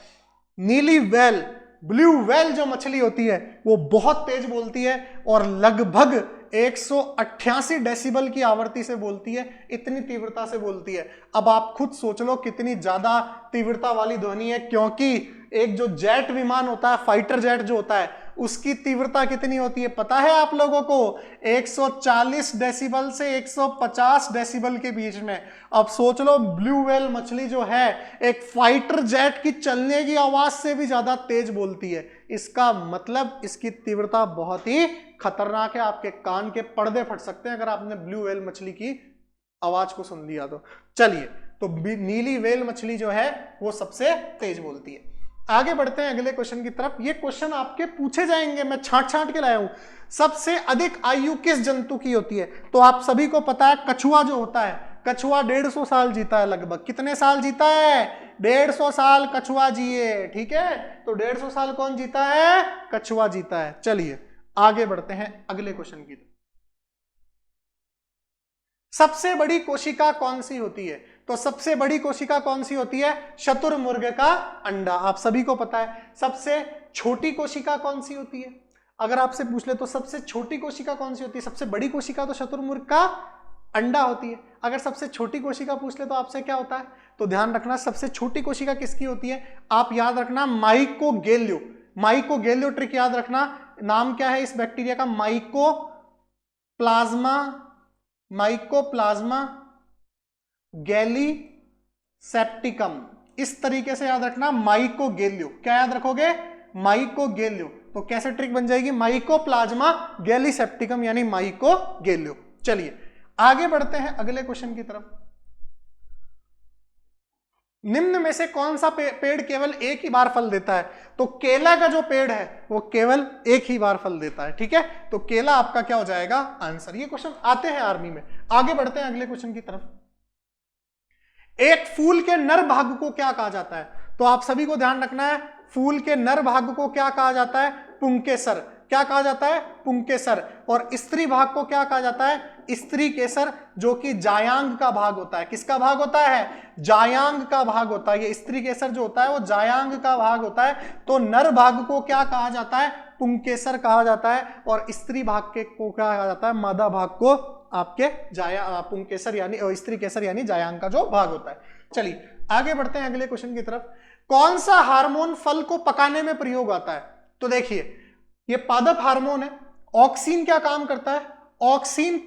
नीली व्हेल, ब्लू व्हेल जो मछली होती है वो बहुत तेज बोलती है, और लगभग 188 डेसिबल की आवृत्ति से बोलती है, इतनी तीव्रता से बोलती है। अब आप खुद सोच लो कितनी ज्यादा तीव्रता वाली ध्वनि है, क्योंकि एक जो जेट विमान होता है, फाइटर जेट जो होता है, उसकी तीव्रता कितनी होती है पता है आप लोगों को? 140 डेसिबल से 150 डेसिबल के बीच में। अब सोच लो ब्लू व्हेल मछली जो है एक फाइटर जेट की चलने की आवाज से भी ज्यादा तेज बोलती है। इसका मतलब इसकी तीव्रता बहुत ही खतरनाक है, आपके कान के पर्दे फट सकते हैं अगर आपने ब्लू व्हेल मछली की आवाज को सुन लिया तो। चलिए, तो नीली व्हेल मछली जो है वो सबसे तेज बोलती है। आगे बढ़ते हैं अगले क्वेश्चन की तरफ। ये क्वेश्चन आपके पूछे जाएंगे, मैं छांट के लाया हूं। सबसे अधिक आयु किस जंतु की होती है? तो आप सभी को पता है कछुआ जो होता है, कछुआ 150 साल जीता है लगभग। कितने साल जीता है? 150 साल कछुआ जिए, ठीक है। तो 150 साल कौन जीता है? कछुआ जीता है। चलिए आगे बढ़ते हैं अगले क्वेश्चन की तरफ। सबसे बड़ी कोशिका कौन सी होती है? तो सबसे बड़ी कोशिका कौन सी होती है? शतुरमुर्ग का अंडा, आप सभी को पता है। सबसे छोटी कोशिका कौन सी होती है? अगर आपसे पूछ ले तो सबसे छोटी कोशिका कौन सी होती है? सबसे बड़ी कोशिका तो शतुरमुर्ग का अंडा होती है। अगर सबसे छोटी कोशिका पूछ ले तो आपसे क्या होता है? तो ध्यान रखना, सबसे छोटी कोशिका किसकी होती है? आप याद रखना माइकोगेलियो, माइकोगेलियो ट्रिक याद रखना। नाम क्या है इस बैक्टीरिया का? Mycoplasma gallisepticum. इस तरीके से याद रखना, माइकोगेलियो। क्या याद रखोगे? माइकोगेलियो। तो कैसे ट्रिक बन जाएगी? माइकोप्लाज्मा गैलीसेप्टिकम यानी माइकोगेलियो। चलिए आगे बढ़ते हैं अगले क्वेश्चन की तरफ। निम्न में से कौन सा पेड़ केवल एक ही बार फल देता है? तो केला का जो पेड़ है वो केवल एक ही बार फल देता है, ठीक है। तो केला आपका क्या हो जाएगा? आंसर। ये क्वेश्चन आते हैं आर्मी में। आगे बढ़ते हैं अगले क्वेश्चन की तरफ। एक फूल के नर भाग को क्या कहा जाता है? तो आप सभी को ध्यान रखना है, फूल के नर भाग को क्या कहा जाता है? पुंकेसर। क्या कहा जाता है? पुंकेसर। और स्त्री भाग को क्या कहा जाता है? स्त्री केसर, जो कि जायांग का भाग होता है। किसका भाग होता है? जायांग का भाग होता है। ये स्त्री केसर जो होता है वो जायांग का भाग होता है। तो नर भाग को क्या कहा जाता है? पुंकेसर कहा जाता है। और स्त्री भाग के को क्या कहा जाता है? मादा भाग को आपके पुंकेसर यानी स्त्री केसर यानी जायांग का जो भाग होता है। चलिए आगे बढ़ते हैं अगले क्वेश्चन की तरफ। कौन सा हार्मोन फल को पकाने में प्रयोग आता है? तो देखिए ये पादप हार्मोन है। ऑक्सीन क्या काम करता है? ऑक्सीन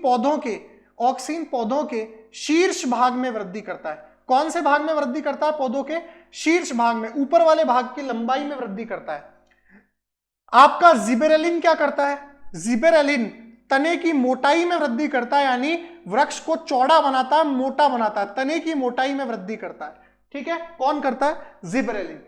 पौधों के शीर्ष भाग में वृद्धि करता है। कौन से भाग में वृद्धि करता है? पौधों के शीर्ष भाग में, ऊपर वाले भाग की लंबाई में वृद्धि करता है। आपका जिबेरेलिन क्या करता है? जिबेरेलिन तने की मोटाई में वृद्धि करता है, यानी वृक्ष को चौड़ा बनाता है, मोटा बनाता है, तने की मोटाई में वृद्धि करता है, ठीक है। कौन करता है? जिबेरेलिन।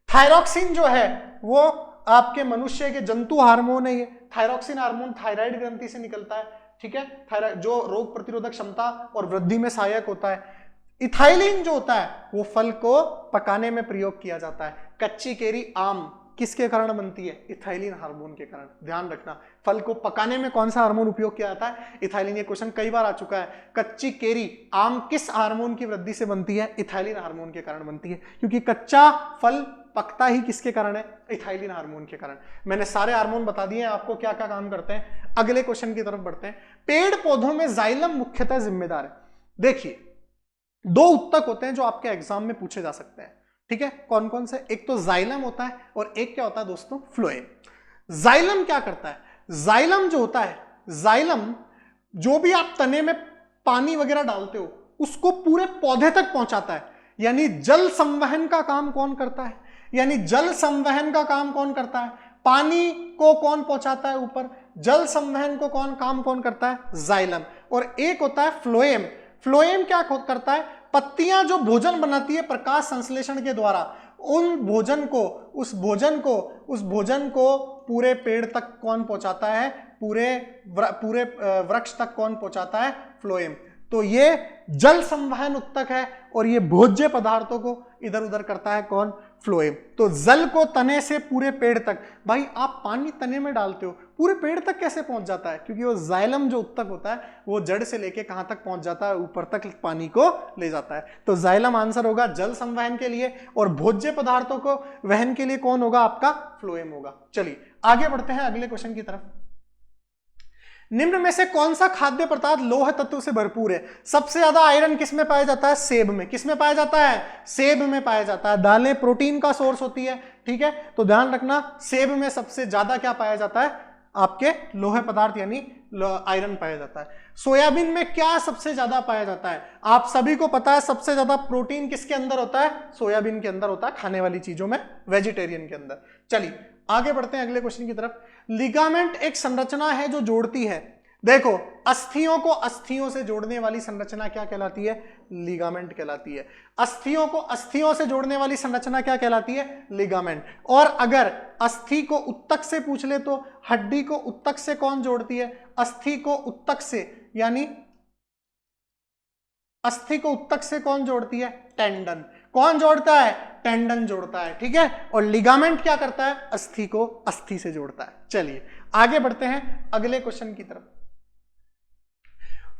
थायरॉक्सिन जो है वो आपके मनुष्य के जंतु हार्मोन है। ये थायरॉक्सिन हार्मोन थायराइड ग्रंथि से निकलता है। ठीक है, थायराइड जो रोग प्रतिरोधक क्षमता और वृद्धि में सहायक होता है। इथाइलिन जो होता है वो फल को पकाने में प्रयोग किया जाता है। कच्ची केरी, आम किसके कारण बनती है? इथाइलिन हार्मोन के कारण। ध्यान रखना, फल को पकाने में कौन सा हार्मोन उपयोग किया जाता है? इथाइलिन। ये क्वेश्चन कई बार आ चुका है। कच्ची केरी, आम किस हार्मोन की वृद्धि से बनती है? इथाइलिन हार्मोन के कारण बनती है, क्योंकि कच्चा फल पकता ही किसके कारण है? इथाइलिन हार्मोन के कारण। मैंने सारे हार्मोन बता दिए आपको क्या क्या काम करते हैं। अगले क्वेश्चन की तरफ बढ़ते हैं। पेड़ पौधों में जाइलम मुख्यतः जिम्मेदार है। देखिए, दो उत्तक होते हैं जो आपके एग्जाम में पूछे जा सकते हैं, ठीक है, कौन कौन से? एक तो जाइलम होता है और एक क्या होता है दोस्तों? फ्लोएम। जाइलम क्या करता है? जाइलम जो होता है, जाइलम जो भी आप तने में पानी वगैरह डालते हो उसको पूरे पौधे तक पहुंचाता है। यानी जल संवहन का काम कौन करता है? यानी जल संवहन का काम कौन करता है? पानी को कौन पहुंचाता है ऊपर? जल संवहन को कौन करता है? जाइलम। और एक होता है फ्लोएम। फ्लोएम क्या करता है? पत्तियां जो भोजन बनाती है प्रकाश संश्लेषण के द्वारा, उन भोजन को उस भोजन को पूरे पेड़ तक कौन पहुंचाता है? पूरे वृक्ष तक कौन पहुंचाता है? फ्लोएम। तो ये जल संवहन उत्तक है और ये भोज्य पदार्थों को इधर उधर करता है कौन? फ्लोएम। तो जल को तने से पूरे पेड़ तक, भाई आप पानी तने में डालते हो, पूरे पेड़ तक कैसे पहुंच जाता है? क्योंकि वो जाइलम जो उत्तक होता है वो जड़ से लेके कहां तक पहुंच जाता है? ऊपर तक पानी को ले जाता है। तो जाइलम आंसर होगा जल संवहन के लिए, और भोज्य पदार्थों को वहन के लिए कौन होगा? आपका फ्लोएम होगा। चलिए आगे बढ़ते हैं अगले क्वेश्चन की तरफ। निम्न में से कौन सा खाद्य पदार्थ लौह तत्व से भरपूर है? सबसे ज्यादा आयरन किस में पाया जाता है? सेब में। किस में पाया जाता है? सेब में पाया जाता है। दालें प्रोटीन का सोर्स होती है, ठीक है, तो ध्यान रखना सेब में सबसे ज्यादा क्या पाया जाता है? आपके लोहे पदार्थ यानी आयरन पाया जाता है। सोयाबीन में क्या सबसे ज्यादा पाया जाता है? आप सभी को पता है सबसे ज्यादा प्रोटीन किसके अंदर होता है? सोयाबीन के अंदर होता है, खाने वाली चीजों में, वेजिटेरियन के अंदर। चलिए आगे बढ़ते हैं अगले क्वेश्चन की तरफ। लिगामेंट एक संरचना है जो जोड़ती है, देखो अस्थियों को अस्थियों से जोड़ने वाली संरचना क्या कहलाती है? लिगामेंट कहलाती है। अस्थियों को अस्थियों से जोड़ने वाली संरचना क्या कहलाती है? लिगामेंट। और अगर अस्थि को उत्तक से पूछ ले तो हड्डी को उत्तक से कौन जोड़ती है? अस्थि को उत्तक से, यानी अस्थि को उत्तक से कौन जोड़ती है? टेंडन। कौन जोड़ता है? टेंडन जोड़ता है, ठीक है। और लिगामेंट क्या करता है? अस्थि को अस्थि से जोड़ता है। चलिए आगे बढ़ते हैं अगले क्वेश्चन की तरफ।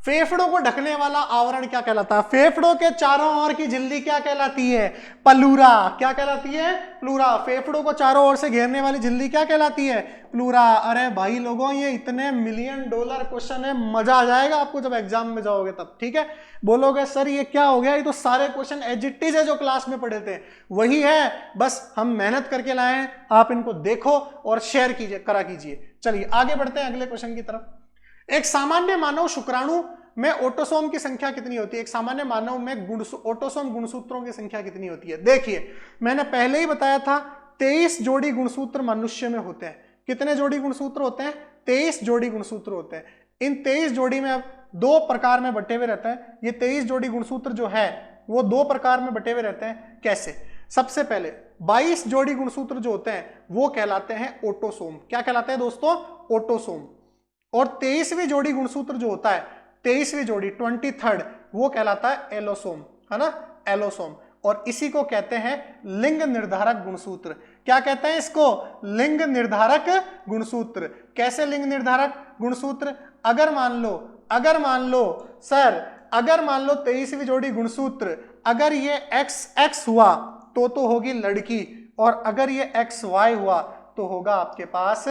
फेफड़ों को ढकने वाला आवरण क्या कहलाता है? फेफड़ों के चारों ओर की झिल्ली क्या कहलाती है? प्लूरा। क्या कहलाती है? प्लूरा। फेफड़ों को चारों ओर से घेरने वाली झिल्ली क्या कहलाती है? प्लूरा। अरे भाई लोगों, ये इतने $1,000,000 क्वेश्चन है, मजा आ जाएगा आपको जब एग्जाम में जाओगे तब, ठीक है। बोलोगे सर ये क्या हो गया, ये तो सारे क्वेश्चन एज इट इज है जो क्लास में पढ़े थे, वही है, बस हम मेहनत करके लाए हैं। आप इनको देखो और शेयर कीजिए, करा कीजिए। चलिए आगे बढ़ते हैं अगले क्वेश्चन की तरफ। एक सामान्य मानव शुक्राणु में ऑटोसोम की संख्या कितनी होती है? एक सामान्य मानव में ऑटोसोम गुणसूत्रों की संख्या कितनी होती है? देखिए मैंने पहले ही बताया था 23 जोड़ी गुणसूत्र मनुष्य में होते हैं। कितने जोड़ी गुणसूत्र होते हैं? 23 जोड़ी गुणसूत्र होते हैं। इन 23 जोड़ी में अब 2 प्रकार में बटे हुए रहते हैं। ये 23 जोड़ी गुणसूत्र जो है वो 2 प्रकार में बटे हुए रहते हैं। कैसे? सबसे पहले 22 जोड़ी गुणसूत्र जो होते हैं वो कहलाते हैं ऑटोसोम। क्या कहलाते हैं दोस्तों? ऑटोसोम। और 23वीं जोड़ी गुणसूत्र जो होता है, 23वीं जोड़ी 23rd, वो कहलाता है एलोसोम, है ना, एलोसोम। और इसी को कहते हैं लिंग निर्धारक गुणसूत्र। क्या कहते हैं इसको? लिंग निर्धारक गुणसूत्र। कैसे लिंग निर्धारक गुणसूत्र? अगर मान लो सर, अगर मान लो 23वीं जोड़ी गुणसूत्र, अगर ये XX हुआ तो होगी लड़की, और अगर ये XY हुआ तो होगा आपके पास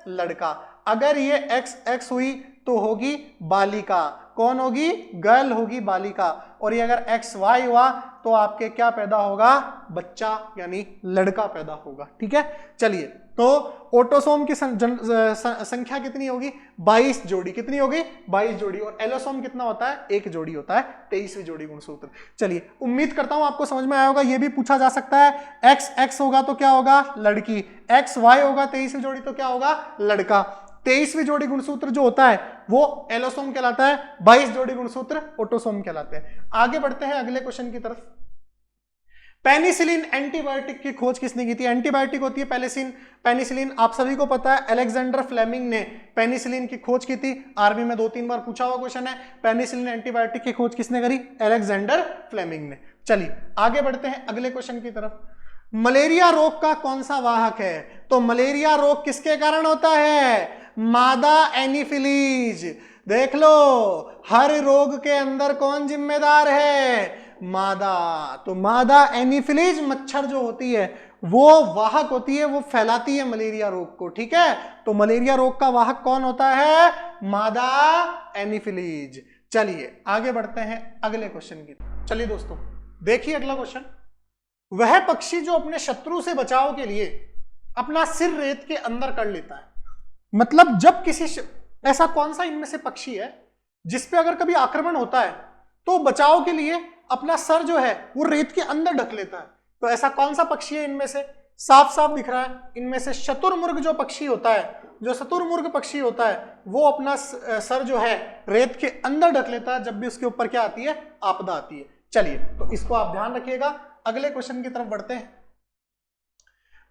लड़का। अगर ये XX हुई तो होगी बालिका। कौन होगी? गर्ल होगी, बालिका। और ये अगर XY हुआ तो आपके क्या पैदा होगा? बच्चा यानी लड़का पैदा होगा, ठीक है। चलिए तो ऑटोसोम की संख्या कितनी होगी? 22 जोड़ी। कितनी होगी? 22 जोड़ी। और एलोसोम कितना होता है? 1 जोड़ी होता है, 23वीं जोड़ी गुणसूत्र। चलिए उम्मीद करता हूं आपको समझ में आया होगा। ये भी पूछा जा सकता है, XX होगा तो क्या होगा? लड़की। XY होगा 23वीं जोड़ी तो क्या होगा? लड़का। 23वीं जोड़ी गुणसूत्र जो होता है वो एलोसोम कहलाता है, 22 जोड़ी गुणसूत्र ऑटोसोम कहलाते हैं। आगे बढ़ते हैं अगले क्वेश्चन की तरफ। पेनिसिलिन एंटीबायोटिक की खोज किसने की थी? एंटीबायोटिक होती है पेनिसिलिन, आप सभी को पता है अलेक्जेंडर फ्लेमिंग ने पेनिसिलिन की खोज की थी। आर्मी में 2-3 बार पूछा हुआ क्वेश्चन है, पेनिसिलिन एंटीबायोटिक की खोज किसने करी? अलेक्जेंडर फ्लेमिंग ने। चलिए आगे बढ़ते हैं अगले क्वेश्चन की तरफ। मलेरिया रोग का कौन सा वाहक है? तो मलेरिया रोग किसके कारण होता है? मादा एनीफिलीज। देख लो, हर रोग के अंदर कौन जिम्मेदार है? मादा। तो मादा एनीफिलीज मच्छर जो होती है वो वाहक होती है, वो फैलाती है मलेरिया रोग को, ठीक है। तो मलेरिया रोग का वाहक कौन होता है? मादा एनीफिलीज। चलिए आगे बढ़ते हैं अगले क्वेश्चन की। चलिए दोस्तों देखिए अगला क्वेश्चन। वह पक्षी जो अपने शत्रु से बचाव के लिए अपना सिर रेत के अंदर कर लेता है, मतलब जब ऐसा कौन सा इनमें से पक्षी है जिसपे अगर कभी आक्रमण होता है तो बचाव के लिए अपना सर जो है वो रेत के अंदर ढक लेता है? तो ऐसा कौन सा पक्षी है इनमें से? साफ साफ दिख रहा है, इनमें से शतुरमुर्ग जो पक्षी होता है, जो शतुरमुर्ग पक्षी होता है वो अपना सर जो है रेत के अंदर ढक लेता है जब भी उसके ऊपर क्या आती है? आपदा आती है। चलिए तो इसको आप ध्यान रखिएगा। अगले क्वेश्चन की तरफ बढ़ते हैं।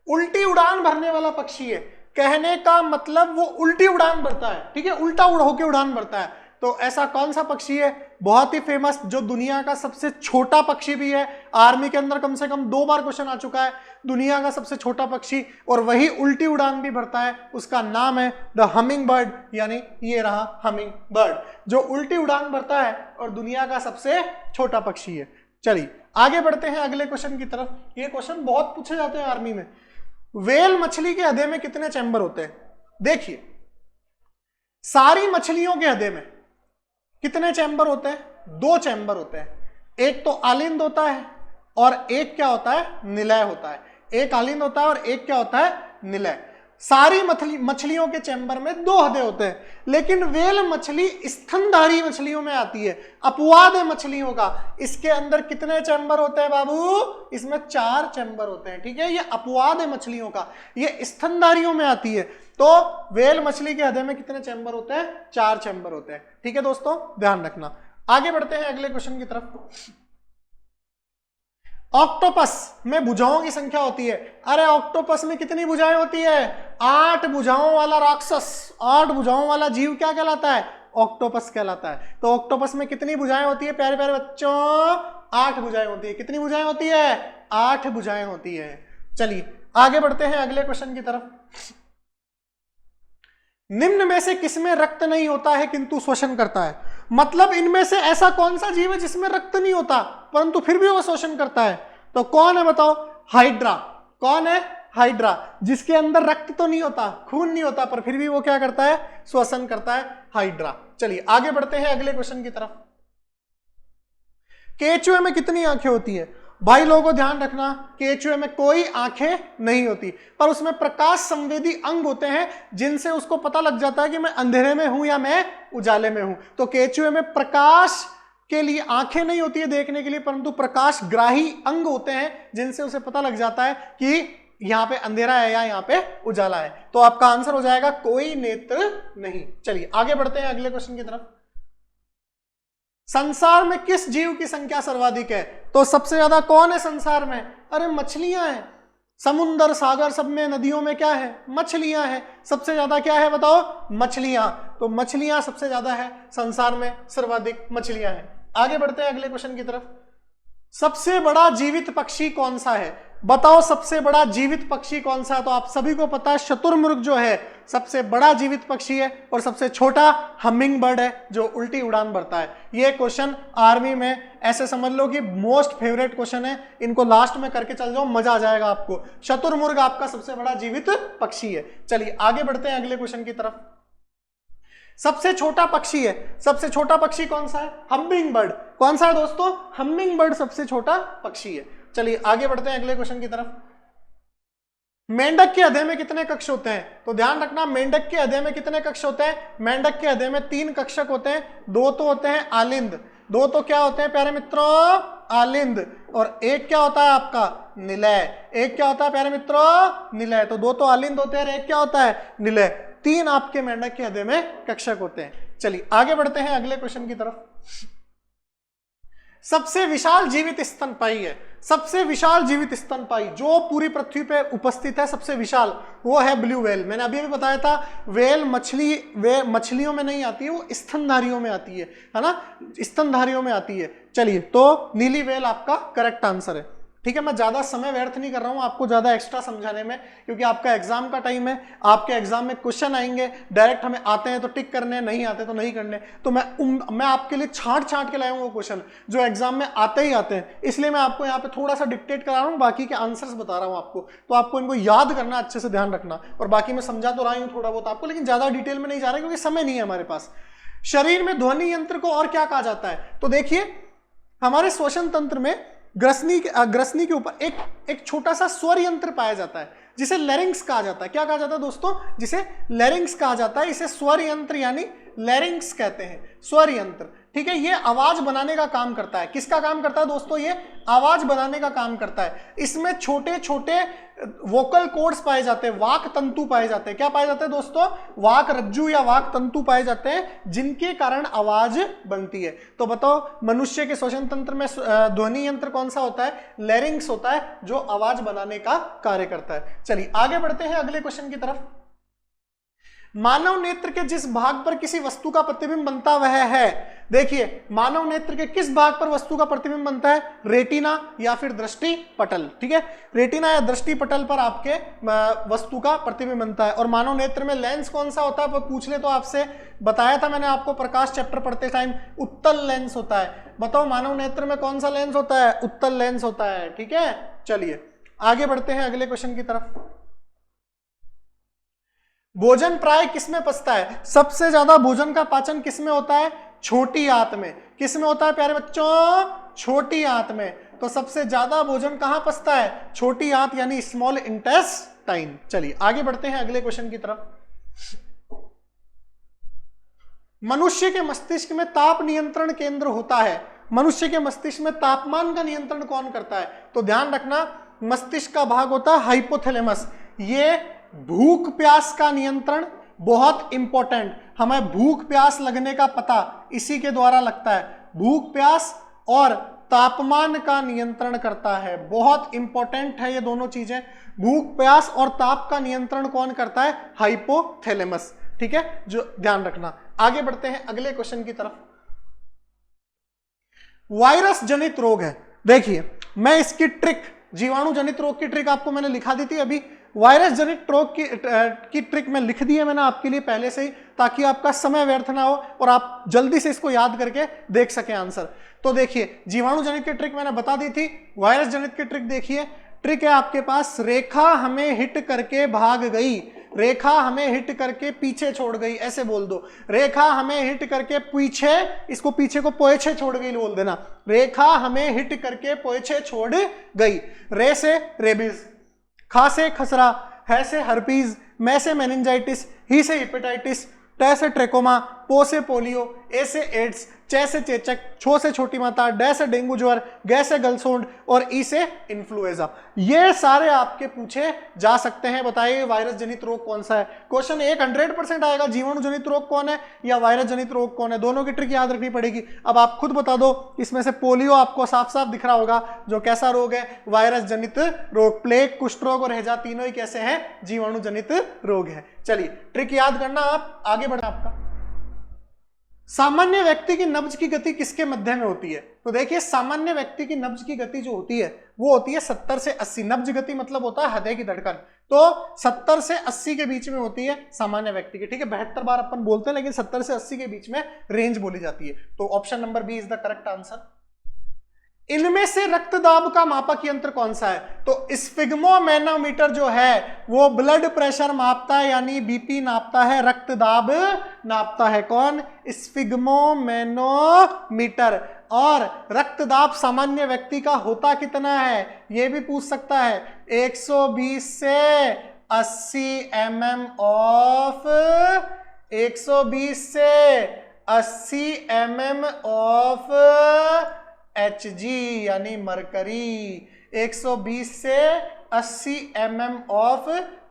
उल्टी उड़ान भरने वाला पक्षी है, कहने का मतलब वो उल्टी उड़ान भरता है, ठीक है, उल्टा उड़ होकर उड़ान भरता है। तो ऐसा कौन सा पक्षी है? बहुत ही फेमस, जो दुनिया का सबसे छोटा पक्षी भी है। आर्मी के अंदर कम से कम 2 बार क्वेश्चन आ चुका है, दुनिया का सबसे छोटा पक्षी और वही उल्टी उड़ान भी भरता है। उसका नाम है द हमिंग बर्ड, यानी ये रहा हमिंग बर्ड, जो उल्टी उड़ान भरता है और दुनिया का सबसे छोटा पक्षी है। चलिए आगे बढ़ते हैं अगले क्वेश्चन की तरफ। ये क्वेश्चन बहुत पूछे जाते हैं आर्मी में। व्हेल मछली के हृदय में कितने चैम्बर होते हैं? देखिए, सारी मछलियों के हृदय में कितने चैम्बर होते हैं? 2 चैम्बर होते हैं। एक तो आलिंद होता है और एक क्या होता है? निलय होता है। एक आलिंद होता है और एक क्या होता है? निलय। सारी मछलियों के चैम्बर में 2 हृदय होते हैं, लेकिन व्हेल मछली स्तनधारी मछलियों में आती है, अपवाद है मछलियों का। इसके अंदर कितने चैम्बर होते हैं बाबू? इसमें 4 चैम्बर होते हैं, ठीक है। ये अपवाद है मछलियों का, ये स्तनधारियों में आती है। तो व्हेल मछली के हृदय में कितने चैम्बर होते हैं? 4 चैम्बर होते हैं, ठीक है दोस्तों, ध्यान रखना। आगे बढ़ते हैं अगले क्वेश्चन की तरफ। ऑक्टोपस में भुजाओं की संख्या होती है। अरे ऑक्टोपस में कितनी भुजाएं होती है? 8 भुजाओं वाला राक्षस, 8 भुजाओं वाला जीव क्या कहलाता है? ऑक्टोपस कहलाता है। तो ऑक्टोपस में कितनी भुजाएं होती है प्यारे प्यारे बच्चों? 8 भुजाएं होती है। कितनी भुजाएं होती है? 8 भुजाएं होती है। चलिए आगे बढ़ते हैं अगले क्वेश्चन की तरफ। निम्न में से किसमें रक्त नहीं होता है किंतु श्वसन करता है? मतलब इनमें से ऐसा कौन सा जीव है जिसमें रक्त नहीं होता परंतु फिर भी वो श्वसन करता है? तो कौन है बताओ? हाइड्रा। कौन है? हाइड्रा, जिसके अंदर रक्त तो नहीं होता, खून नहीं होता, पर फिर भी वो क्या करता है? श्वसन करता है, हाइड्रा। चलिए आगे बढ़ते हैं अगले क्वेश्चन की तरफ। केचुए में कितनी आंखें होती है? भाई लोगों ध्यान रखना, केचुए में कोई आंखें नहीं होती, पर उसमें प्रकाश संवेदी अंग होते हैं जिनसे उसको पता लग जाता है कि मैं अंधेरे में हूं या मैं उजाले में हूं। तो केचुए में प्रकाश के लिए आंखें नहीं होती है देखने के लिए, परंतु प्रकाश ग्राही अंग होते हैं जिनसे उसे पता लग जाता है कि यहां पे अंधेरा है या यहां पे उजाला है। तो आपका आंसर हो जाएगा कोई नेत्र नहीं। चलिए आगे बढ़ते हैं अगले क्वेश्चन की तरफ। संसार में किस जीव की संख्या सर्वाधिक है? तो सबसे ज्यादा कौन है संसार में? अरे मछलियां हैं। समुद्र सागर सब में, नदियों में क्या है? मछलियां हैं। सबसे ज्यादा क्या है बताओ? मछलियां। तो मछलियां सबसे ज्यादा है संसार में, सर्वाधिक मछलियां हैं। आगे बढ़ते हैं अगले क्वेश्चन की तरफ। सबसे बड़ा जीवित पक्षी कौन सा है? बताओ सबसे बड़ा जीवित पक्षी कौन सा है? तो आप सभी को पता है शुतुरमुर्ग जो है सबसे बड़ा जीवित पक्षी है और सबसे छोटा हमिंग बर्ड है जो उल्टी उड़ान भरता है। ये क्वेश्चन आर्मी में ऐसे समझ लो कि मोस्ट फेवरेट क्वेश्चन है, इनको लास्ट में करके चल जाओ, मजा आ जाएगा आपको। शुतुरमुर्ग आपका सबसे बड़ा जीवित पक्षी है। चलिए आगे बढ़ते हैं अगले क्वेश्चन की तरफ। सबसे छोटा पक्षी है, सबसे छोटा पक्षी कौन सा है? Humming bird. कौन सा है दोस्तों? हमिंग बर्ड सबसे छोटा पक्षी है। चलिए आगे बढ़ते हैं अगले क्वेश्चन की तरफ। मेंढक के हृदय में कितने कक्ष होते हैं? तो ध्यान रखना, मेंढक के हृदय में कितने कक्ष होते हैं? मेंढक के हृदय में 3 कक्षक होते हैं। 2 तो होते हैं आलिंद, 2 तो क्या होते हैं प्यारे मित्रों? आलिंद, और एक क्या होता है आपका? निलय। एक क्या होता है प्यारे मित्रों? निलय। तो 2 तो आलिंद होते हैं और एक क्या होता है? निलय। 3 आपके मेंढक के हृदय में कक्षक होते हैं। चलिए आगे बढ़ते हैं अगले क्वेश्चन की तरफ। सबसे विशाल जीवित स्तनपाई है, सबसे विशाल जीवित स्तनपाई जो पूरी पृथ्वी पे उपस्थित है, सबसे विशाल, वो है ब्लू व्हेल। मैंने अभी भी बताया था व्हेल मछलियों में नहीं आती है, वो स्तनधारियों में आती है ना, स्तनधारियों में आती है। चलिए, तो नीली व्हेल आपका करेक्ट आंसर है। ठीक है, मैं ज्यादा समय व्यर्थ नहीं कर रहा हूं आपको ज्यादा एक्स्ट्रा समझाने में, क्योंकि आपका एग्जाम का टाइम है, आपके एग्जाम में क्वेश्चन आएंगे, डायरेक्ट हमें आते हैं तो टिक करने, नहीं आते तो नहीं करने। तो मैं आपके लिए छांट के लाया हूं वो क्वेश्चन जो एग्जाम में आते ही आते हैं, इसलिए मैं आपको यहाँ पे थोड़ा सा डिक्टेट करा रहा हूँ, बाकी के आंसर्स बता रहा हूँ आपको। तो आपको इनको याद करना, अच्छे से ध्यान रखना, और बाकी मैं समझा तो रहा हूँ थोड़ा बहुत आपको, लेकिन ज्यादा डिटेल में नहीं जा रहा क्योंकि समय नहीं है हमारे पास। शरीर में ध्वनि यंत्र को और क्या कहा जाता है? तो देखिए, हमारे श्वसन तंत्र में ग्रसनी के ऊपर एक छोटा सा स्वर यंत्र पाया जाता है जिसे लैरिंक्स कहा जाता है। क्या कहा जाता है दोस्तों? जिसे लैरिंक्स कहा जाता है। इसे स्वर यंत्र यानी लैरिंक्स कहते हैं, स्वर यंत्र। ठीक है, ये आवाज बनाने का काम करता है। किसका काम करता है दोस्तों? ये आवाज बनाने का काम करता है। इसमें छोटे छोटे वोकल कॉर्ड्स पाए जाते हैं, वाक तंतु पाए जाते हैं। क्या पाए जाते हैं दोस्तों? वाक रज्जु या वाक तंतु पाए जाते हैं, जिनके कारण आवाज बनती है। तो बताओ, मनुष्य के श्वसन तंत्र में ध्वनि यंत्र कौन सा होता है? लैरिंक्स होता है, जो आवाज बनाने का कार्य करता है। चलिए आगे बढ़ते हैं अगले क्वेश्चन की तरफ। मानव नेत्र के जिस भाग पर किसी वस्तु का प्रतिबिंब बनता वह है। देखिए, मानव नेत्र के किस भाग पर वस्तु का प्रतिबिंब बनता है? रेटिना या फिर दृष्टि पटल। ठीक है, रेटिना या दृष्टि पटल पर आपके वस्तु का प्रतिबिंब बनता है। और मानव नेत्र में लेंस कौन सा होता है? वो पूछ ले तो आपसे बताया था मैंने आपको प्रकाश चैप्टर पढ़ते टाइम, उत्तल लेंस होता है। बताओ, मानव नेत्र में कौन सा लेंस होता है? उत्तल लेंस होता है। ठीक है, चलिए आगे बढ़ते हैं अगले क्वेश्चन की तरफ। भोजन प्राय किसमें पचता है? सबसे ज्यादा भोजन का पाचन किसमें होता है? छोटी आंत में। किसमें होता है प्यारे बच्चों? छोटी आंत में। तो सबसे ज्यादा भोजन कहां पचता है? छोटी आंत यानी स्मॉल इंटेस्टाइन। चलिए आगे बढ़ते हैं अगले क्वेश्चन की तरफ। मनुष्य के मस्तिष्क में ताप नियंत्रण केंद्र होता है। मनुष्य के मस्तिष्क में तापमान का नियंत्रण कौन करता है? तो ध्यान रखना, मस्तिष्क का भाग होता है हाइपोथैलेमस। ये भूख प्यास का नियंत्रण बहुत इंपॉर्टेंट, हमें भूख प्यास लगने का पता इसी के द्वारा लगता है। भूख प्यास और तापमान का नियंत्रण करता है, बहुत इंपॉर्टेंट है ये दोनों चीजें। भूख प्यास और ताप का नियंत्रण कौन करता है? हाइपोथैलेमस। ठीक है, जो ध्यान रखना। आगे बढ़ते हैं अगले क्वेश्चन की तरफ। वायरस जनित रोग है। देखिए, मैं इसकी ट्रिक, जीवाणु जनित रोग की ट्रिक आपको मैंने लिखा दी थी अभी। वायरस जनित रोग की ट्रिक मैं लिख दी है मैंने आपके लिए पहले से ही, ताकि आपका समय व्यर्थ ना हो और आप जल्दी से इसको याद करके देख सकें आंसर। तो देखिए, जीवाणु जनित की ट्रिक मैंने बता दी थी। वायरस जनित की ट्रिक देखिए, ट्रिक है आपके पास, रेखा हमें हिट करके भाग गई, रेखा हमें हिट करके पीछे छोड़ गई, ऐसे बोल दो। रेखा हमें हिट करके पीछे, इसको पीछे को पोछे छोड़ गई बोल देना। रेखा हमें हिट करके पोछे छोड़ गई। रे से रेबीज, खा से खसरा, है से हर्पीज, मैं से मेनिंजाइटिस, ही से हेपेटाइटिस, टे से ट्रेकोमा, पो से पोलियो, ए से एड्स, चे से चेचक, छो से छोटी माता, डे से डेंगू ज्वर, गे से गलसोंड और ई से इन्फ्लुएंजा। ये सारे आपके पूछे जा सकते हैं। बताइए वायरस जनित रोग कौन सा है? क्वेश्चन 100% आएगा, जीवाणु जनित रोग कौन है या वायरस जनित रोग कौन है, दोनों की ट्रिक याद रखनी पड़ेगी। अब आप खुद बता दो, इसमें से पोलियो आपको साफ साफ दिख रहा होगा, जो कैसा रोग है? वायरस जनित रोग। प्लेग, कुष्ठ रोग और हैजा तीनों ही कैसे हैं? जीवाणु जनित रोग है। चलिए ट्रिक याद करना, आप आगे बढ़ना। आपका सामान्य व्यक्ति की नब्ज की गति किसके मध्य में होती है? तो देखिए, सामान्य व्यक्ति की नब्ज की गति जो होती है वो होती है 70 से 80। नब्ज गति मतलब होता है हृदय की धड़कन, तो 70 से 80 के बीच में होती है सामान्य व्यक्ति की। ठीक है, 72 बार अपन बोलते हैं, लेकिन 70 से 80 के बीच में रेंज बोली जाती है। तो option number B is the correct answer. इनमें से रक्तदाब का मापक यंत्र कौन सा है? तो स्फिग्मोमैनोमीटर जो है वो ब्लड प्रेशर मापता है, यानी बीपी नापता है, रक्तदाब नापता है। कौन? स्फिग्मोमैनोमीटर। और रक्तदाब सामान्य व्यक्ति का होता कितना है ये भी पूछ सकता है। 120 से 80 mm ऑफ 120 से 80 mm ऑफ Hg यानी मरकरी। 120 से 80 mm ऑफ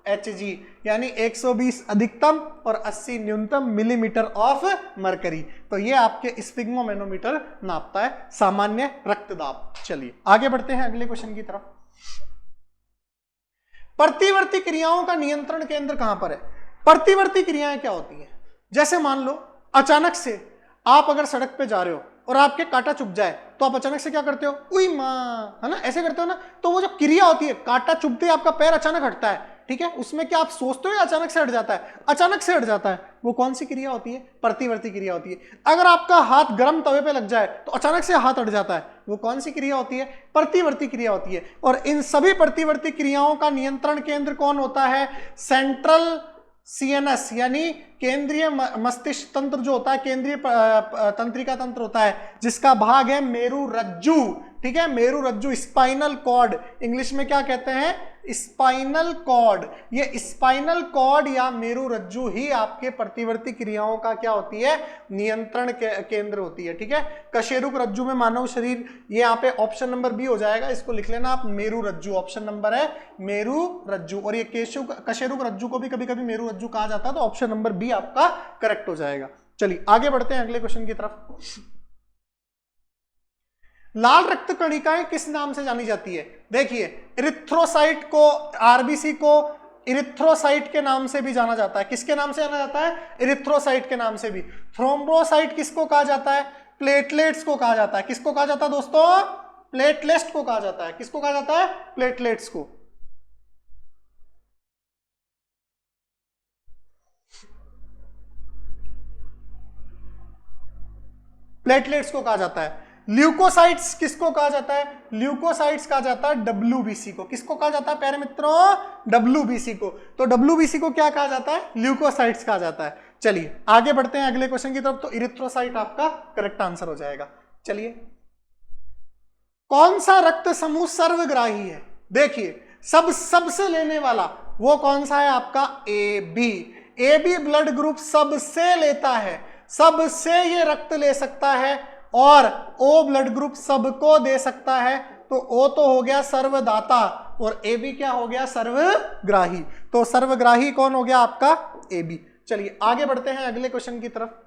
Hg, यानी 120 अधिकतम और 80 न्यूनतम मिलीमीटर ऑफ मरकरी। तो ये आपके स्फिग्मोमैनोमीटर नापता है सामान्य रक्तदाब। चलिए आगे बढ़ते हैं अगले क्वेश्चन की तरफ। प्रतिवर्ती क्रियाओं का नियंत्रण केंद्र कहां पर है? प्रतिवर्ती क्रियाएं क्या होती हैं? जैसे मान लो अचानक से आप अगर सड़क पे जा रहे हो और आपके कांटा चुभ जाए तो आप अचानक से क्या करते हो? उई मां, है ना, ऐसे करते हो ना। तो वो जो क्रिया होती है, कांटा चुभते ही आपका पैर अचानक हटता है, ठीक है, उसमें क्या आप सोचते हो या अचानक से हट जाता है? अचानक से हट जाता है। वो कौन सी क्रिया होती है? प्रतिवर्ती क्रिया होती है। अगर आपका हाथ गर्म तवे पे लग जाए तो अचानक से हाथ हट जाता है, वो कौन सी क्रिया होती है? प्रतिवर्ती क्रिया होती है। और इन सभी प्रतिवर्ती क्रियाओं का नियंत्रण केंद्र कौन होता है? सेंट्रल सीएनएस, यानी केंद्रीय मस्तिष्क तंत्र जो होता है, केंद्रीय तंत्रिका तंत्र होता है, जिसका भाग है मेरु रज्जु, ठीक है, मेरु रज्जु, स्पाइनल कॉर्ड, इंग्लिश में क्या कहते हैं? Spinal cord. ये स्पाइनल कॉर्ड या मेरु रज्जु ही आपके प्रतिवर्ती क्रियाओं का क्या होती है? नियंत्रण केंद्र होती है, ठीक है। कशेरुक रज्जु में मानव शरीर, ये यहाँ पे ऑप्शन नंबर बी हो जाएगा, इसको लिख लेना आप, मेरु रज्जु, ऑप्शन नंबर है मेरु रज्जु। और ये कशेरुक रज्जु को भी कभी कभी मेरु रज्जु कहा जाता है, तो ऑप्शन नंबर बी आपका करेक्ट हो जाएगा। चलिए आगे बढ़ते हैं अगले क्वेश्चन की तरफ। लाल रक्त कणिकाएं किस नाम से जानी जाती है? देखिए, इरिथ्रोसाइट को, आरबीसी को इरिथ्रोसाइट के नाम से भी जाना जाता है। किसके नाम से जाना जाता है? इरिथ्रोसाइट के नाम से भी। थ्रोम्बोसाइट किसको कहा जाता है? प्लेटलेट्स को कहा जाता है। किसको कहा जाता है दोस्तों? प्लेटलेट्स को कहा जाता है। किसको कहा जाता है? प्लेटलेट्स को। प्लेटलेट्स को कहा जाता है। ल्यूकोसाइट्स किसको कहा जाता है? ल्यूकोसाइट्स कहा जाता है डब्ल्यूबीसी को। किसको कहा जाता है प्यारे मित्रों? डब्ल्यूबीसी को। तो डब्ल्यूबीसी को क्या कहा जाता है? ल्यूकोसाइट्स कहा जाता है। चलिए आगे बढ़ते हैं अगले क्वेश्चन की तरफ। तो इरिथ्रोसाइट आपका करेक्ट आंसर हो जाएगा। चलिए, कौन सा रक्त समूह सर्वग्राही है? देखिए, सबसे लेने वाला वो कौन सा है आपका? A B. A B blood group सबसे लेता है, सबसे ये रक्त ले सकता है, और ओ ब्लड ग्रुप सबको दे सकता है। तो ओ तो हो गया सर्वदाता और ए बी क्या हो गया? सर्वग्राही। तो सर्वग्राही कौन हो गया आपका? A B. चलिए आगे बढ़ते हैं अगले क्वेश्चन की तरफ।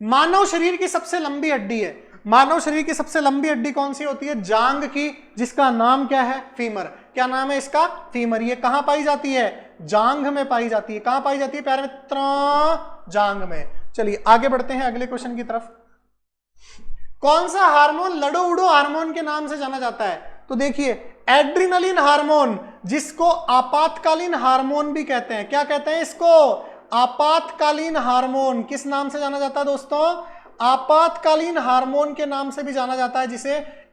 मानव शरीर की सबसे लंबी हड्डी है। मानव शरीर की सबसे लंबी हड्डी कौन सी होती है? जांग की, जिसका नाम क्या है? फीमर। क्या नाम है इसका? फीमर। ये कहां पाई जाती है? जांग में पाई जाती है। कहां पाई जाती है प्यारे मित्रों? जांग में। चलिए आगे बढ़ते हैं अगले क्वेश्चन की तरफ। कौन सा हार्मोन लड़ो उड़ो हार्मोन के नाम से जाना जाता है? तो देखिए, एड्रिनलिन हार्मोन, जिसको आपातकालीन हार्मोन भी कहते हैं। क्या कहते हैं इसको? आपातकालीन हार्मोन। किस नाम से जाना जाता है दोस्तों? आपातकालीन हार्मोन के नाम से भी जाना जाता है,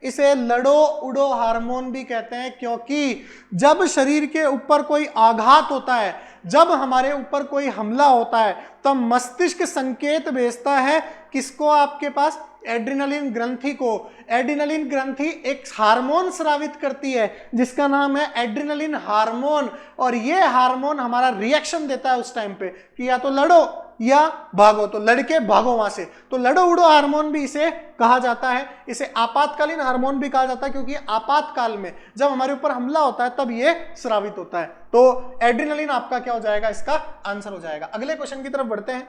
इसे लड़ो उड़ो हार्मोन भी कहते हैं। क्योंकि जब शरीर के ऊपर कोई आघात होता है, जब हमारे ऊपर कोई हमला होता है, तब मस्तिष्क संकेत भेजता है किसको? आपके पास एड्रिनलिन ग्रंथि को। एड्रिनलिन ग्रंथि एक हार्मोन स्रावित करती है जिसका नाम है एड्रिनलिन हार्मोन, और ये हार्मोन हमारा रिएक्शन देता है उस टाइम पे कि या तो लड़ो या भागो, तो लड़के भागो वहां से। तो लड़ो उड़ो हार्मोन भी इसे कहा जाता है। इसे आपातकालीन हार्मोन भी कहा जाता है, क्योंकि आपातकाल में जब हमारे ऊपर हमला होता है तब ये स्रावित होता है। तो एड्रिनलिन आपका क्या हो जाएगा? इसका आंसर हो जाएगा। अगले क्वेश्चन की तरफ बढ़ते हैं।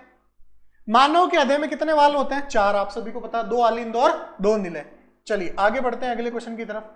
मानव के हृदय में कितने वाल्व होते हैं? 4। आप सभी को पता है, 2 आलिंद और 2 निलय। चलिए आगे बढ़ते हैं अगले क्वेश्चन की तरफ।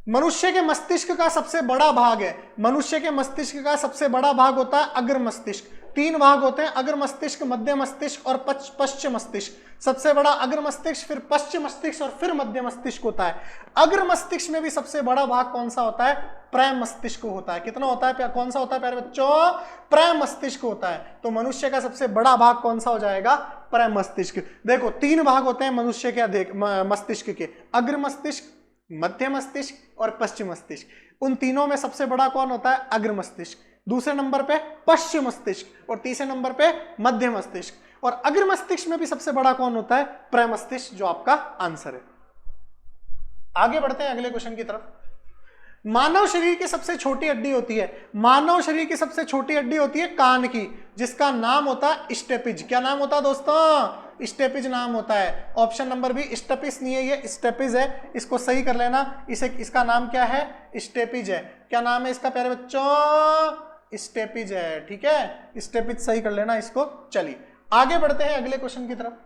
मनुष्य के मस्तिष्क का सबसे बड़ा भाग है। मनुष्य के मस्तिष्क का सबसे बड़ा भाग होता है अग्र मस्तिष्क। 3 भाग होते हैं, अग्र मस्तिष्क, मध्य मस्तिष्क और पश्च मस्तिष्क। सबसे बड़ा अग्र मस्तिष्क, फिर पश्च मस्तिष्क और फिर मध्य मस्तिष्क होता है। अग्र मस्तिष्क में भी सबसे बड़ा भाग कौन सा होता है? प्राइम मस्तिष्क होता है। कितना होता है? कौन सा होता है प्यारे बच्चों? प्राइम मस्तिष्क होता है। तो मनुष्य का सबसे बड़ा भाग कौन सा हो जाएगा? प्राइम मस्तिष्क। देखो, 3 भाग होते हैं मनुष्य के मस्तिष्क के, अग्र मस्तिष्क, मध्य मस्तिष्क और पश्चिम मस्तिष्क। उन तीनों में सबसे बड़ा कौन होता है? अग्र मस्तिष्क। दूसरे नंबर पे पश्चिम मस्तिष्क और तीसरे नंबर पे मध्य मस्तिष्क। और अग्र मस्तिष्क में भी सबसे बड़ा कौन होता है? प्राइम मस्तिष्क, जो आपका आंसर है। आगे बढ़ते हैं अगले क्वेश्चन की तरफ। मानव शरीर की सबसे छोटी हड्डी होती है, मानव शरीर की सबसे छोटी हड्डी होती है कान की, जिसका नाम होता है स्टेपिज। क्या नाम होता है दोस्तों? स्टेपिज नाम होता है। ऑप्शन नंबर बी स्टेपिस नहीं है, ये स्टेपिज है, इसको सही कर लेना। इसे इसका नाम क्या है? स्टेपिज है। क्या नाम है इसका प्यारे बच्चों? स्टेपिज है। ठीक है, स्टेपिज सही कर लेना इसको। चलिए आगे बढ़ते हैं अगले क्वेश्चन की तरफ।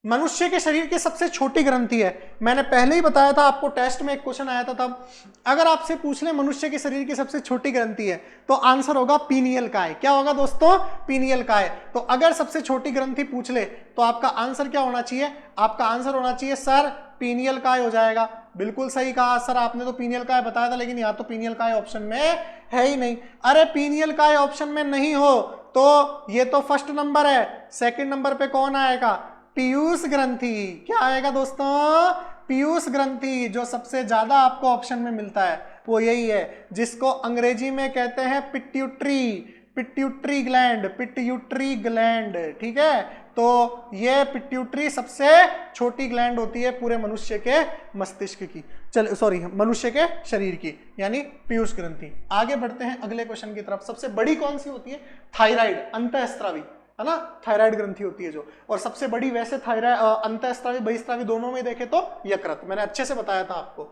मनुष्य के शरीर की सबसे छोटी ग्रंथि है, मैंने पहले ही बताया था आपको, टेस्ट में एक क्वेश्चन आया था तब। अगर आपसे पूछ ले मनुष्य के शरीर की सबसे छोटी ग्रंथि है तो आंसर होगा पीनियल काय। क्या होगा दोस्तों? पीनियल काय। तो अगर सबसे छोटी ग्रंथि पूछ ले तो आपका आंसर क्या होना चाहिए? आपका आंसर होना चाहिए सर पीनियल काय हो जाएगा। बिल्कुल सही कहा सर आपने, तो पीनियल काय बताया था, लेकिन यहाँ तो पीनियल काय ऑप्शन में है ही नहीं। अरे पीनियल काय ऑप्शन में नहीं हो तो ये तो फर्स्ट नंबर है, सेकंड नंबर पे कौन आएगा? पीयूष ग्रंथि। क्या आएगा दोस्तों? पीयूष ग्रंथि, जो सबसे ज्यादा आपको ऑप्शन में मिलता है वो यही है, जिसको अंग्रेजी में कहते हैं pituitary, pituitary gland, pituitary gland. ठीक है, तो ये पिट्यूटरी सबसे छोटी ग्लैंड होती है पूरे मनुष्य के मस्तिष्क की, चल सॉरी मनुष्य के शरीर की, यानी पीयूष ग्रंथि। आगे बढ़ते हैं अगले क्वेश्चन की तरफ। सबसे बड़ी कौन सी होती है? थायराइड, अंतःस्रावी, है ना, थायराइड ग्रंथि होती है जो। और सबसे बड़ी वैसे थायराइड अंतःस्रावी बहिस्रावी दोनों में देखे तो यकृत। मैंने अच्छे से बताया था आपको।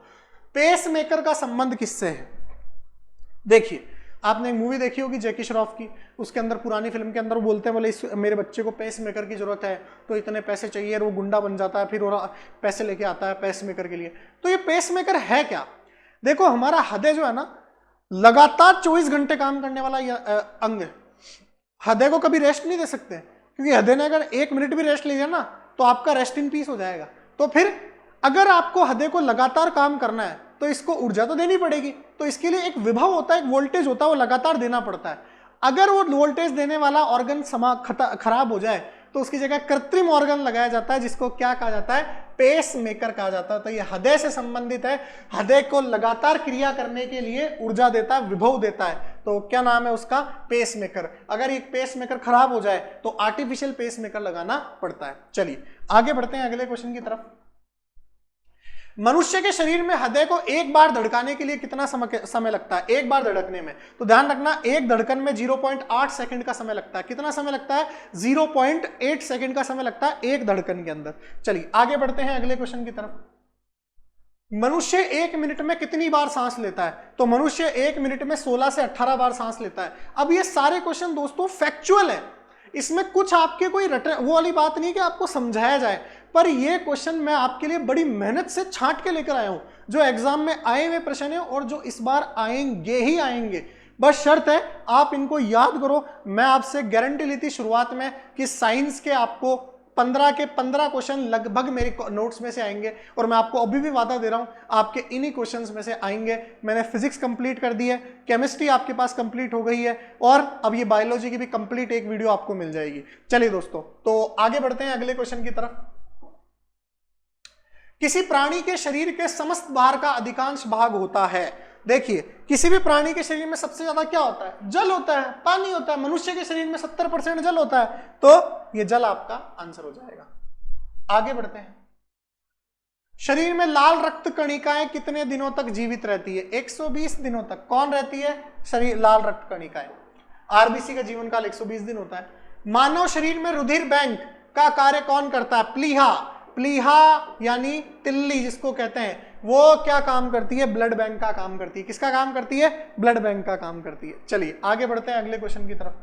पेस मेकर का संबंध किससे है? देखिए आपने एक मूवी देखी होगी जैकी श्रॉफ की, उसके अंदर पुरानी फिल्म के अंदर वो बोलते हैं बोले मेरे बच्चे को पेस मेकर की जरूरत है तो इतने पैसे चाहिए, और वो गुंडा बन जाता है, फिर वो पैसे लेके आता है पेस मेकर के लिए। तो ये पेस मेकर है क्या? देखो हमारा हृदय जो है ना लगातार 24 घंटे काम करने वाला अंग है। हृदय को कभी रेस्ट नहीं दे सकते, क्योंकि हृदय ने अगर 1 मिनट भी रेस्ट ले लिया ना तो आपका रेस्ट इन पीस हो जाएगा। तो फिर अगर आपको हृदय को लगातार काम करना है तो इसको ऊर्जा तो देनी पड़ेगी, तो इसके लिए एक विभव होता है, एक वोल्टेज होता है, वो लगातार देना पड़ता है। अगर वो वोल्टेज देने वाला ऑर्गन खराब हो जाए तो उसकी जगह कृत्रिम ऑर्गन लगाया जाता है, जिसको क्या कहा जाता है? पेस मेकर कहा जाता है। तो ये हृदय से संबंधित है, हृदय को लगातार क्रिया करने के लिए ऊर्जा देता है, विभव देता है। तो क्या नाम है उसका? Pacemaker. अगर एक पेस मेकर खराब हो जाए तो आर्टिफिशियल पेस मेकर लगाना पड़ता है। चलिए आगे बढ़ते हैं अगले क्वेश्चन की तरफ। मनुष्य के शरीर में हृदय को एक बार धड़काने के लिए कितना समय लगता है? एक बार धड़कने में, तो ध्यान रखना एक धड़कन में 0.8 सेकंड का समय लगता है। कितना समय लगता है? 0.8 सेकंड का समय लगता है एक धड़कन के अंदर। चलिए आगे बढ़ते हैं अगले क्वेश्चन की तरफ। मनुष्य 1 मिनट में कितनी बार सांस लेता है? तो मनुष्य 1 मिनट में 16 से 18 बार सांस लेता है। अब ये सारे क्वेश्चन दोस्तों फैक्चुअल है, इसमें कुछ आपके कोई वो वाली बात नहीं कि आपको समझाया जाए, पर ये क्वेश्चन मैं आपके लिए बड़ी मेहनत से छांट के लेकर आया हूं, जो एग्जाम में आए हुए प्रश्न है और जो इस बार आएंगे ही आएंगे। बस शर्त है आप इनको याद करो। मैं आपसे गारंटी ली थी शुरुआत में कि साइंस के आपको 15 के 15 क्वेश्चन लगभग मेरे नोट्स में से आएंगे, और मैं आपको अभी भी वादा दे रहा हूं आपके इन्हीं क्वेश्चंस में से आएंगे। मैंने फिजिक्स कंप्लीट कर दी है, केमिस्ट्री आपके पास कंप्लीट हो गई है, और अब ये बायोलॉजी की भी कंप्लीट एक वीडियो आपको मिल जाएगी। चलिए दोस्तों, तो आगे बढ़ते हैं अगले क्वेश्चन की तरफ। किसी प्राणी के शरीर के समस्त बाहर का अधिकांश भाग होता है। देखिए किसी भी प्राणी के शरीर में सबसे ज्यादा क्या होता है? जल होता है, पानी होता है। मनुष्य के शरीर में 70% जल होता है, तो ये जल आपका आंसर हो जाएगा। आगे बढ़ते हैं। शरीर में लाल रक्त कणिकाएं कितने दिनों तक जीवित रहती है? 120 दिनों तक। कौन रहती है? शरीर लाल रक्त कणिकाएं। आरबीसी का जीवन काल 120 दिन होता है। मानव शरीर में रुधिर बैंक का कार्य कौन करता है? प्लीहा, प्लीहा यानी तिल्ली जिसको कहते हैं, वो क्या काम करती है? ब्लड बैंक का काम करती है। किसका काम करती है? ब्लड बैंक का काम करती है। चलिए आगे बढ़ते हैं अगले क्वेश्चन की तरफ।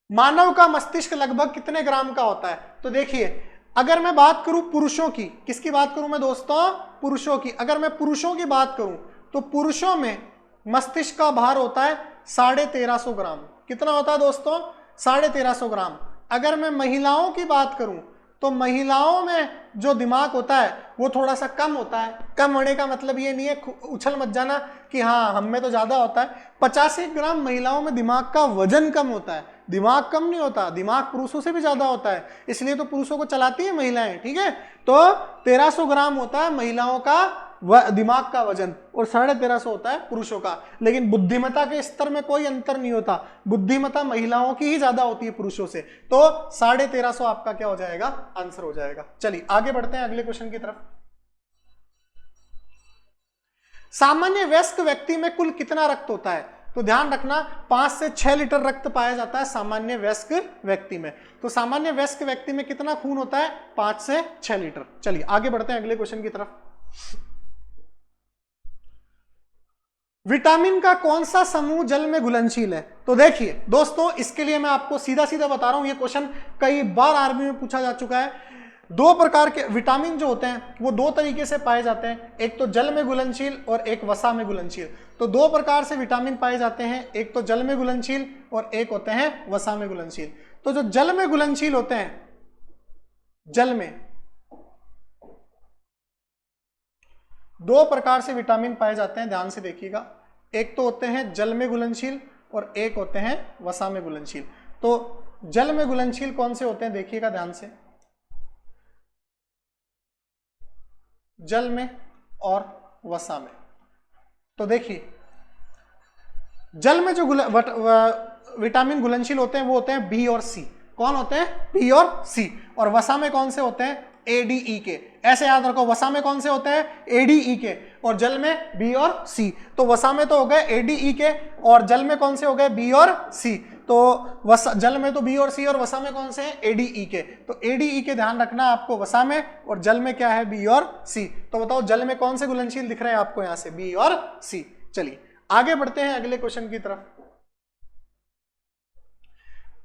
मानव का मस्तिष्क लगभग कितने ग्राम का होता है? तो देखिए अगर मैं बात करूं पुरुषों की, किसकी बात करूं मैं दोस्तों? पुरुषों की। अगर मैं पुरुषों की बात करूं तो पुरुषों में मस्तिष्क का भार होता है 1350 ग्राम। कितना होता है दोस्तों? 1350 ग्राम। अगर मैं महिलाओं की बात करूं तो महिलाओं में जो दिमाग होता है वो थोड़ा सा कम होता है। कम होने का मतलब ये नहीं है उछल मत जाना कि हाँ हम में तो ज्यादा होता है। 85 ग्राम महिलाओं में दिमाग का वजन कम होता है। दिमाग कम नहीं होता, दिमाग पुरुषों से भी ज्यादा होता है, इसलिए तो पुरुषों को चलाती है महिलाएं। ठीक है, तो 1300 ग्राम होता है महिलाओं का दिमाग का वजन, और 1350 होता है पुरुषों का। लेकिन बुद्धिमत्ता के स्तर में कोई अंतर नहीं होता, बुद्धिमत्ता महिलाओं की ही ज्यादा होती है पुरुषों से। तो 1350 आपका क्या हो जाएगा? आंसर हो जाएगा। चलिए आगे बढ़ते हैं अगले क्वेश्चन की तरफ। सामान्य वयस्क व्यक्ति में कुल कितना रक्त होता है? तो ध्यान रखना 5 से 6 लीटर रक्त पाया जाता है सामान्य वयस्क व्यक्ति में। तो सामान्य वयस्क व्यक्ति में कितना खून होता है? 5 से 6 लीटर। चलिए आगे बढ़ते हैं अगले क्वेश्चन की तरफ। विटामिन का कौन सा समूह जल में घुलनशील है? तो देखिए दोस्तों, इसके लिए मैं आपको सीधा सीधा बता रहा हूं, ये क्वेश्चन कई बार आर्मी में पूछा जा चुका है। 2 प्रकार के विटामिन जो होते हैं वो 2 तरीके से पाए जाते हैं, एक तो जल में घुलनशील और एक वसा में घुलनशील। तो 2 प्रकार से विटामिन पाए जाते हैं, एक तो जल में घुलनशील और एक होते हैं वसा में घुलनशील। तो जो जल में घुलनशील होते हैं, जल में 2 प्रकार से विटामिन पाए जाते हैं, ध्यान से देखिएगा। एक तो होते हैं जल में घुलनशील और एक होते हैं वसा में घुलनशील। तो जल में घुलनशील कौन से होते हैं देखिएगा ध्यान से, जल में और वसा में। तो देखिए जल में जो विटामिन घुलनशील होते हैं वो होते हैं बी और सी। कौन होते हैं? बी और सी। और वसा में कौन से होते हैं? ए डी ई के। ऐसे याद रखो, वसा में कौन से होते हैं? ए डी ई के, और जल में बी और सी। तो वसा में तो हो गए ए डी ई के और जल में कौन से हो गए? बी और सी। तो वसा जल में तो बी और सी और वसा में कौन से हैं? ए डी ई के। तो ए डी ई के ध्यान रखना आपको वसा में, और जल में क्या है? बी और सी। तो बताओ जल में कौन से घुलनशील दिख रहे हैं आपको यहां से? बी और सी। चलिए आगे बढ़ते हैं अगले क्वेश्चन की तरफ।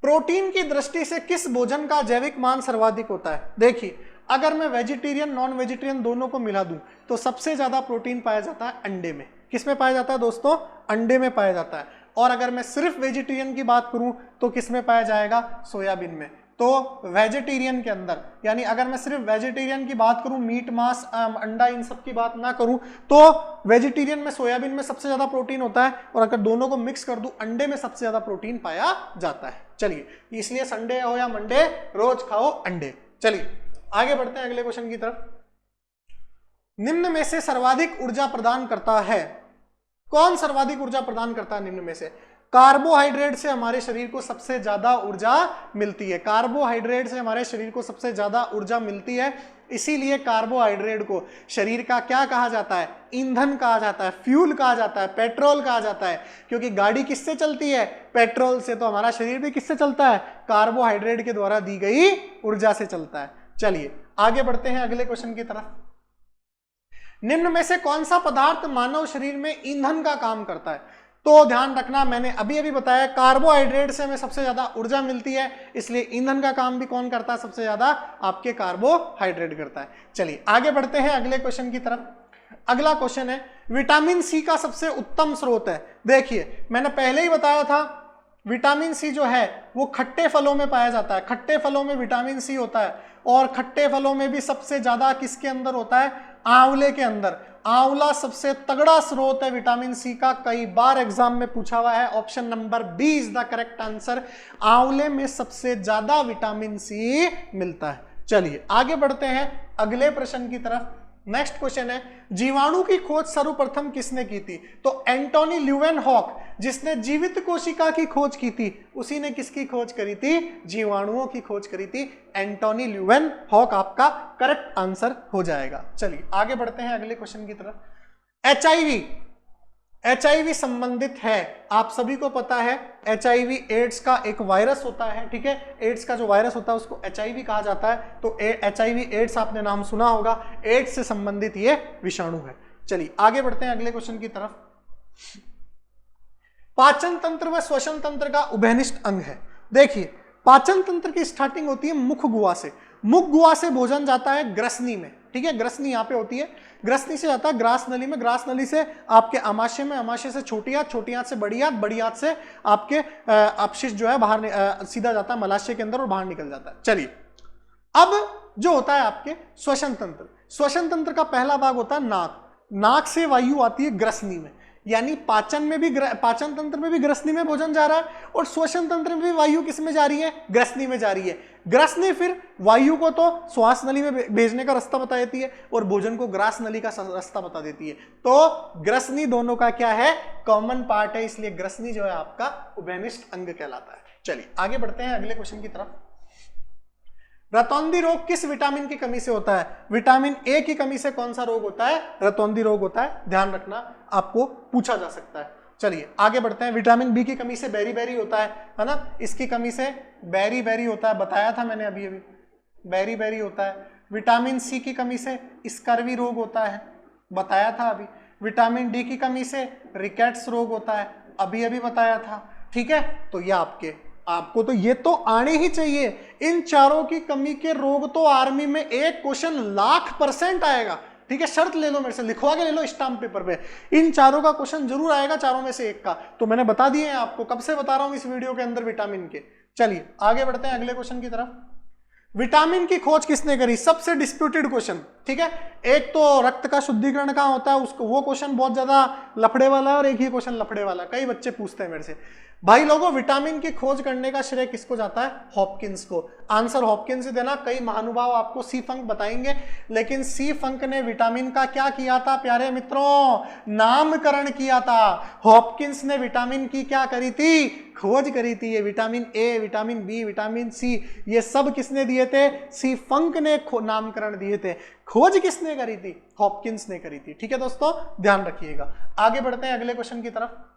प्रोटीन की दृष्टि से किस भोजन का जैविक मान सर्वाधिक होता है? देखिए अगर मैं वेजिटेरियन नॉन वेजिटेरियन दोनों को मिला दूं तो सबसे ज्यादा प्रोटीन पाया जाता है अंडे में। किस में पाया जाता है दोस्तों? अंडे में पाया जाता है। और अगर मैं सिर्फ वेजिटेरियन की बात करूं तो किस में पाया जाएगा? सोयाबीन में। तो वेजिटेरियन के अंदर, यानी अगर मैं सिर्फ वेजिटेरियन की बात करूं, मीट मांस अंडा इन सब की बात ना करूं, तो वेजिटेरियन में सोयाबीन में सबसे ज्यादा प्रोटीन होता है, और अगर दोनों को मिक्स कर दूं अंडे में सबसे ज्यादा प्रोटीन पाया जाता है। चलिए इसलिए संडे हो या मंडे रोज खाओ अंडे। चलिए आगे बढ़ते हैं अगले क्वेश्चन की तरफ। निम्न में से सर्वाधिक ऊर्जा प्रदान करता है? कौन सर्वाधिक ऊर्जा प्रदान करता है निम्न में से? कार्बोहाइड्रेट से हमारे शरीर को सबसे ज्यादा ऊर्जा मिलती है। कार्बोहाइड्रेट से हमारे शरीर को सबसे ज्यादा ऊर्जा मिलती है, इसीलिए कार्बोहाइड्रेट को शरीर का क्या कहा जाता है? ईंधन कहा जाता है, फ्यूल कहा जाता है, पेट्रोल कहा जाता है। क्योंकि गाड़ी किससे चलती है? पेट्रोल से। तो हमारा शरीर भी किससे चलता है? कार्बोहाइड्रेट के द्वारा दी गई ऊर्जा से चलता है। चलिए आगे बढ़ते हैं अगले क्वेश्चन की तरफ। निम्न में से कौन सा पदार्थ मानव शरीर में ईंधन का काम करता है? तो ध्यान रखना, मैंने अभी अभी बताया कार्बोहाइड्रेट से हमें सबसे ज्यादा ऊर्जा मिलती है, इसलिए ईंधन का काम भी कौन करता है? सबसे ज्यादा आपके कार्बोहाइड्रेट करता है। चलिए आगे बढ़ते हैं अगले क्वेश्चन की तरफ। अगला क्वेश्चन है विटामिन सी का सबसे उत्तम स्रोत है। देखिए मैंने पहले ही बताया था, विटामिन सी जो है वो खट्टे फलों में पाया जाता है। खट्टे फलों में विटामिन सी होता है, और खट्टे फलों में भी सबसे ज्यादा किसके अंदर होता है? आंवले के अंदर। आंवला सबसे तगड़ा स्रोत है विटामिन सी का, कई बार एग्जाम में पूछा हुआ है। Option number B is the correct answer. आंवले में सबसे ज्यादा विटामिन सी मिलता है। चलिए आगे बढ़ते हैं अगले प्रश्न की तरफ। नेक्स्ट क्वेश्चन है जीवाणु की खोज सर्वप्रथम किसने की थी? तो एंटोनी ल्यूवेनहॉक, जिसने जीवित कोशिका की खोज की थी, उसी ने किसकी खोज करी थी? जीवाणुओं की खोज करी थी। एंटोनी ल्यूवेनहॉक आपका करेक्ट आंसर हो जाएगा। चलिए आगे बढ़ते हैं अगले क्वेश्चन की तरफ। एचआईवी संबंधित है, आप सभी को पता है एचआईवी एड्स का एक वायरस होता है, ठीक है। एड्स का जो वायरस होता है उसको एचआईवी कहा जाता है। तो एचआईवी एड्स आपने नाम सुना होगा, एड्स से संबंधित ये विषाणु है। चलिए आगे बढ़ते हैं अगले क्वेश्चन की तरफ। पाचन तंत्र व श्वसन तंत्र का उभयनिष्ठ अंग है। देखिए पाचन तंत्र की स्टार्टिंग होती है मुख गुहा से। मुख गुहा से भोजन जाता है ग्रसनी में, ठीक है। ग्रसनी यहाँ पे होती है, ग्रसनी से जाता है ग्रास नली में, ग्रास नली से आपके आमाशय में, आमाशय से छोटी हाथ, छोटी हाथ से बड़ी हाथ, बड़ी हाथ से आपके अपशिष्ट जो है बाहर सीधा जाता है मलाशय के अंदर और बाहर निकल जाता है। चलिए अब जो होता है आपके श्वसन तंत्र, श्वसन तंत्र का पहला भाग होता है नाक। नाक से वायु आती है ग्रसनी में, यानी पाचन में भी, पाचन तंत्र में भी ग्रसनी में भोजन जा रहा है, और श्वसन तंत्र में भी वायु किस में जा रही है? ग्रसनी में जा रही है। ग्रसनी फिर वायु को तो श्वास नली में भेजने का रास्ता बता देती है, और भोजन को ग्रास नली का रास्ता बता देती है। तो ग्रसनी दोनों का क्या है? कॉमन पार्ट है, इसलिए ग्रसनी जो है आपका उभयनिष्ठ अंग कहलाता है। चलिए आगे बढ़ते हैं अगले क्वेश्चन की तरफ। रतौंधी रोग किस विटामिन की कमी से होता है? विटामिन ए की कमी से कौन सा रोग होता है? रतौंधी रोग होता है। ध्यान रखना, आपको पूछा जा सकता है। चलिए आगे बढ़ते हैं। विटामिन बी की कमी से बेरी बेरी होता है ना, इसकी कमी से बेरी बेरी होता है, बताया था मैंने अभी अभी, बेरी बेरी होता है। विटामिन सी की कमी से स्कर्वी रोग होता है, बताया था अभी। विटामिन डी की कमी से रिकेट्स रोग होता है, अभी अभी बताया था। ठीक है, तो ये आपको तो ये तो आने ही चाहिए। इन चारों की कमी के रोग तो आर्मी में एक क्वेश्चन 100% आएगा। ठीक है, शर्त ले लो मेरे से, लिखवा के ले लो स्टाम्प पेपर पे, इन चारों का क्वेश्चन जरूर आएगा, चारों में से एक का। तो मैंने बता दिए हैं आपको, कब से बता रहा हूं इस वीडियो के अंदर विटामिन के। चलिए आगे बढ़ते हैं अगले क्वेश्चन की तरफ। विटामिन की खोज किसने करी? सबसे डिस्प्यूटेड क्वेश्चन। ठीक है, एक तो रक्त का शुद्धिकरण कहाँ होता है, उसको वो क्वेश्चन बहुत ज्यादा लफड़े वाला है, और एक ही क्वेश्चन लफड़े वाला, कई बच्चे पूछते हैं मेरे से। भाई लोगों, विटामिन की खोज करने का श्रेय किसको जाता है? हॉपकिंस को। आंसर हॉपकिंस से देना। कई महानुभाव आपको सी फंक बताएंगे, लेकिन सी फंक ने विटामिन का क्या किया था प्यारे मित्रों? नामकरण किया था। हॉपकिंस ने विटामिन की क्या करी थी? खोज करी थी। ये vitamin A, vitamin B, vitamin C, ये सब किसने दिए थे? सी फंक ने नामकरण दिए थे। खोज किसने करी थी? हॉपकिंस ने करी थी। ठीक है दोस्तों, ध्यान रखिएगा। आगे बढ़ते हैं अगले क्वेश्चन की तरफ।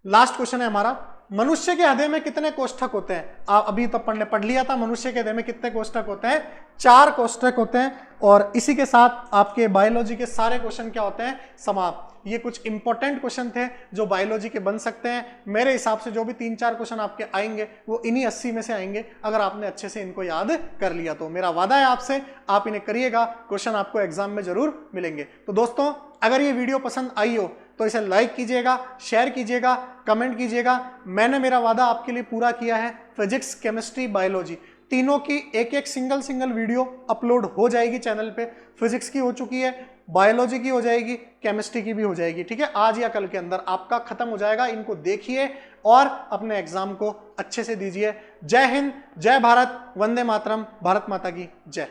लास्ट क्वेश्चन है हमारा, मनुष्य के हृदय में कितने कोष्ठक होते हैं? आप अभी तो पढ़ लिया था, मनुष्य के हृदय में कितने कोष्ठक होते हैं? 4 कोष्ठक होते हैं। और इसी के साथ आपके बायोलॉजी के सारे क्वेश्चन क्या होते हैं? समाप्त। ये कुछ इंपॉर्टेंट क्वेश्चन थे जो बायोलॉजी के बन सकते हैं। मेरे हिसाब से जो भी 3-4 क्वेश्चन आपके आएंगे वो इन्हीं 80 में से आएंगे, अगर आपने अच्छे से इनको याद कर लिया तो। मेरा वादा है आपसे, आप इन्हें करिएगा, क्वेश्चन आपको एग्जाम में जरूर मिलेंगे। तो दोस्तों, अगर ये वीडियो पसंद आई हो तो इसे लाइक कीजिएगा, शेयर कीजिएगा, कमेंट कीजिएगा। मैंने मेरा वादा आपके लिए पूरा किया है। फिजिक्स, केमिस्ट्री, बायोलॉजी तीनों की एक सिंगल वीडियो अपलोड हो जाएगी चैनल पे। फिजिक्स की हो चुकी है, बायोलॉजी की हो जाएगी, केमिस्ट्री की भी हो जाएगी। ठीक है, आज या कल के अंदर आपका खत्म हो जाएगा। इनको देखिए और अपने एग्जाम को अच्छे से दीजिए। जय हिंद, जय भारत, वंदे मातरम, भारत माता की जय।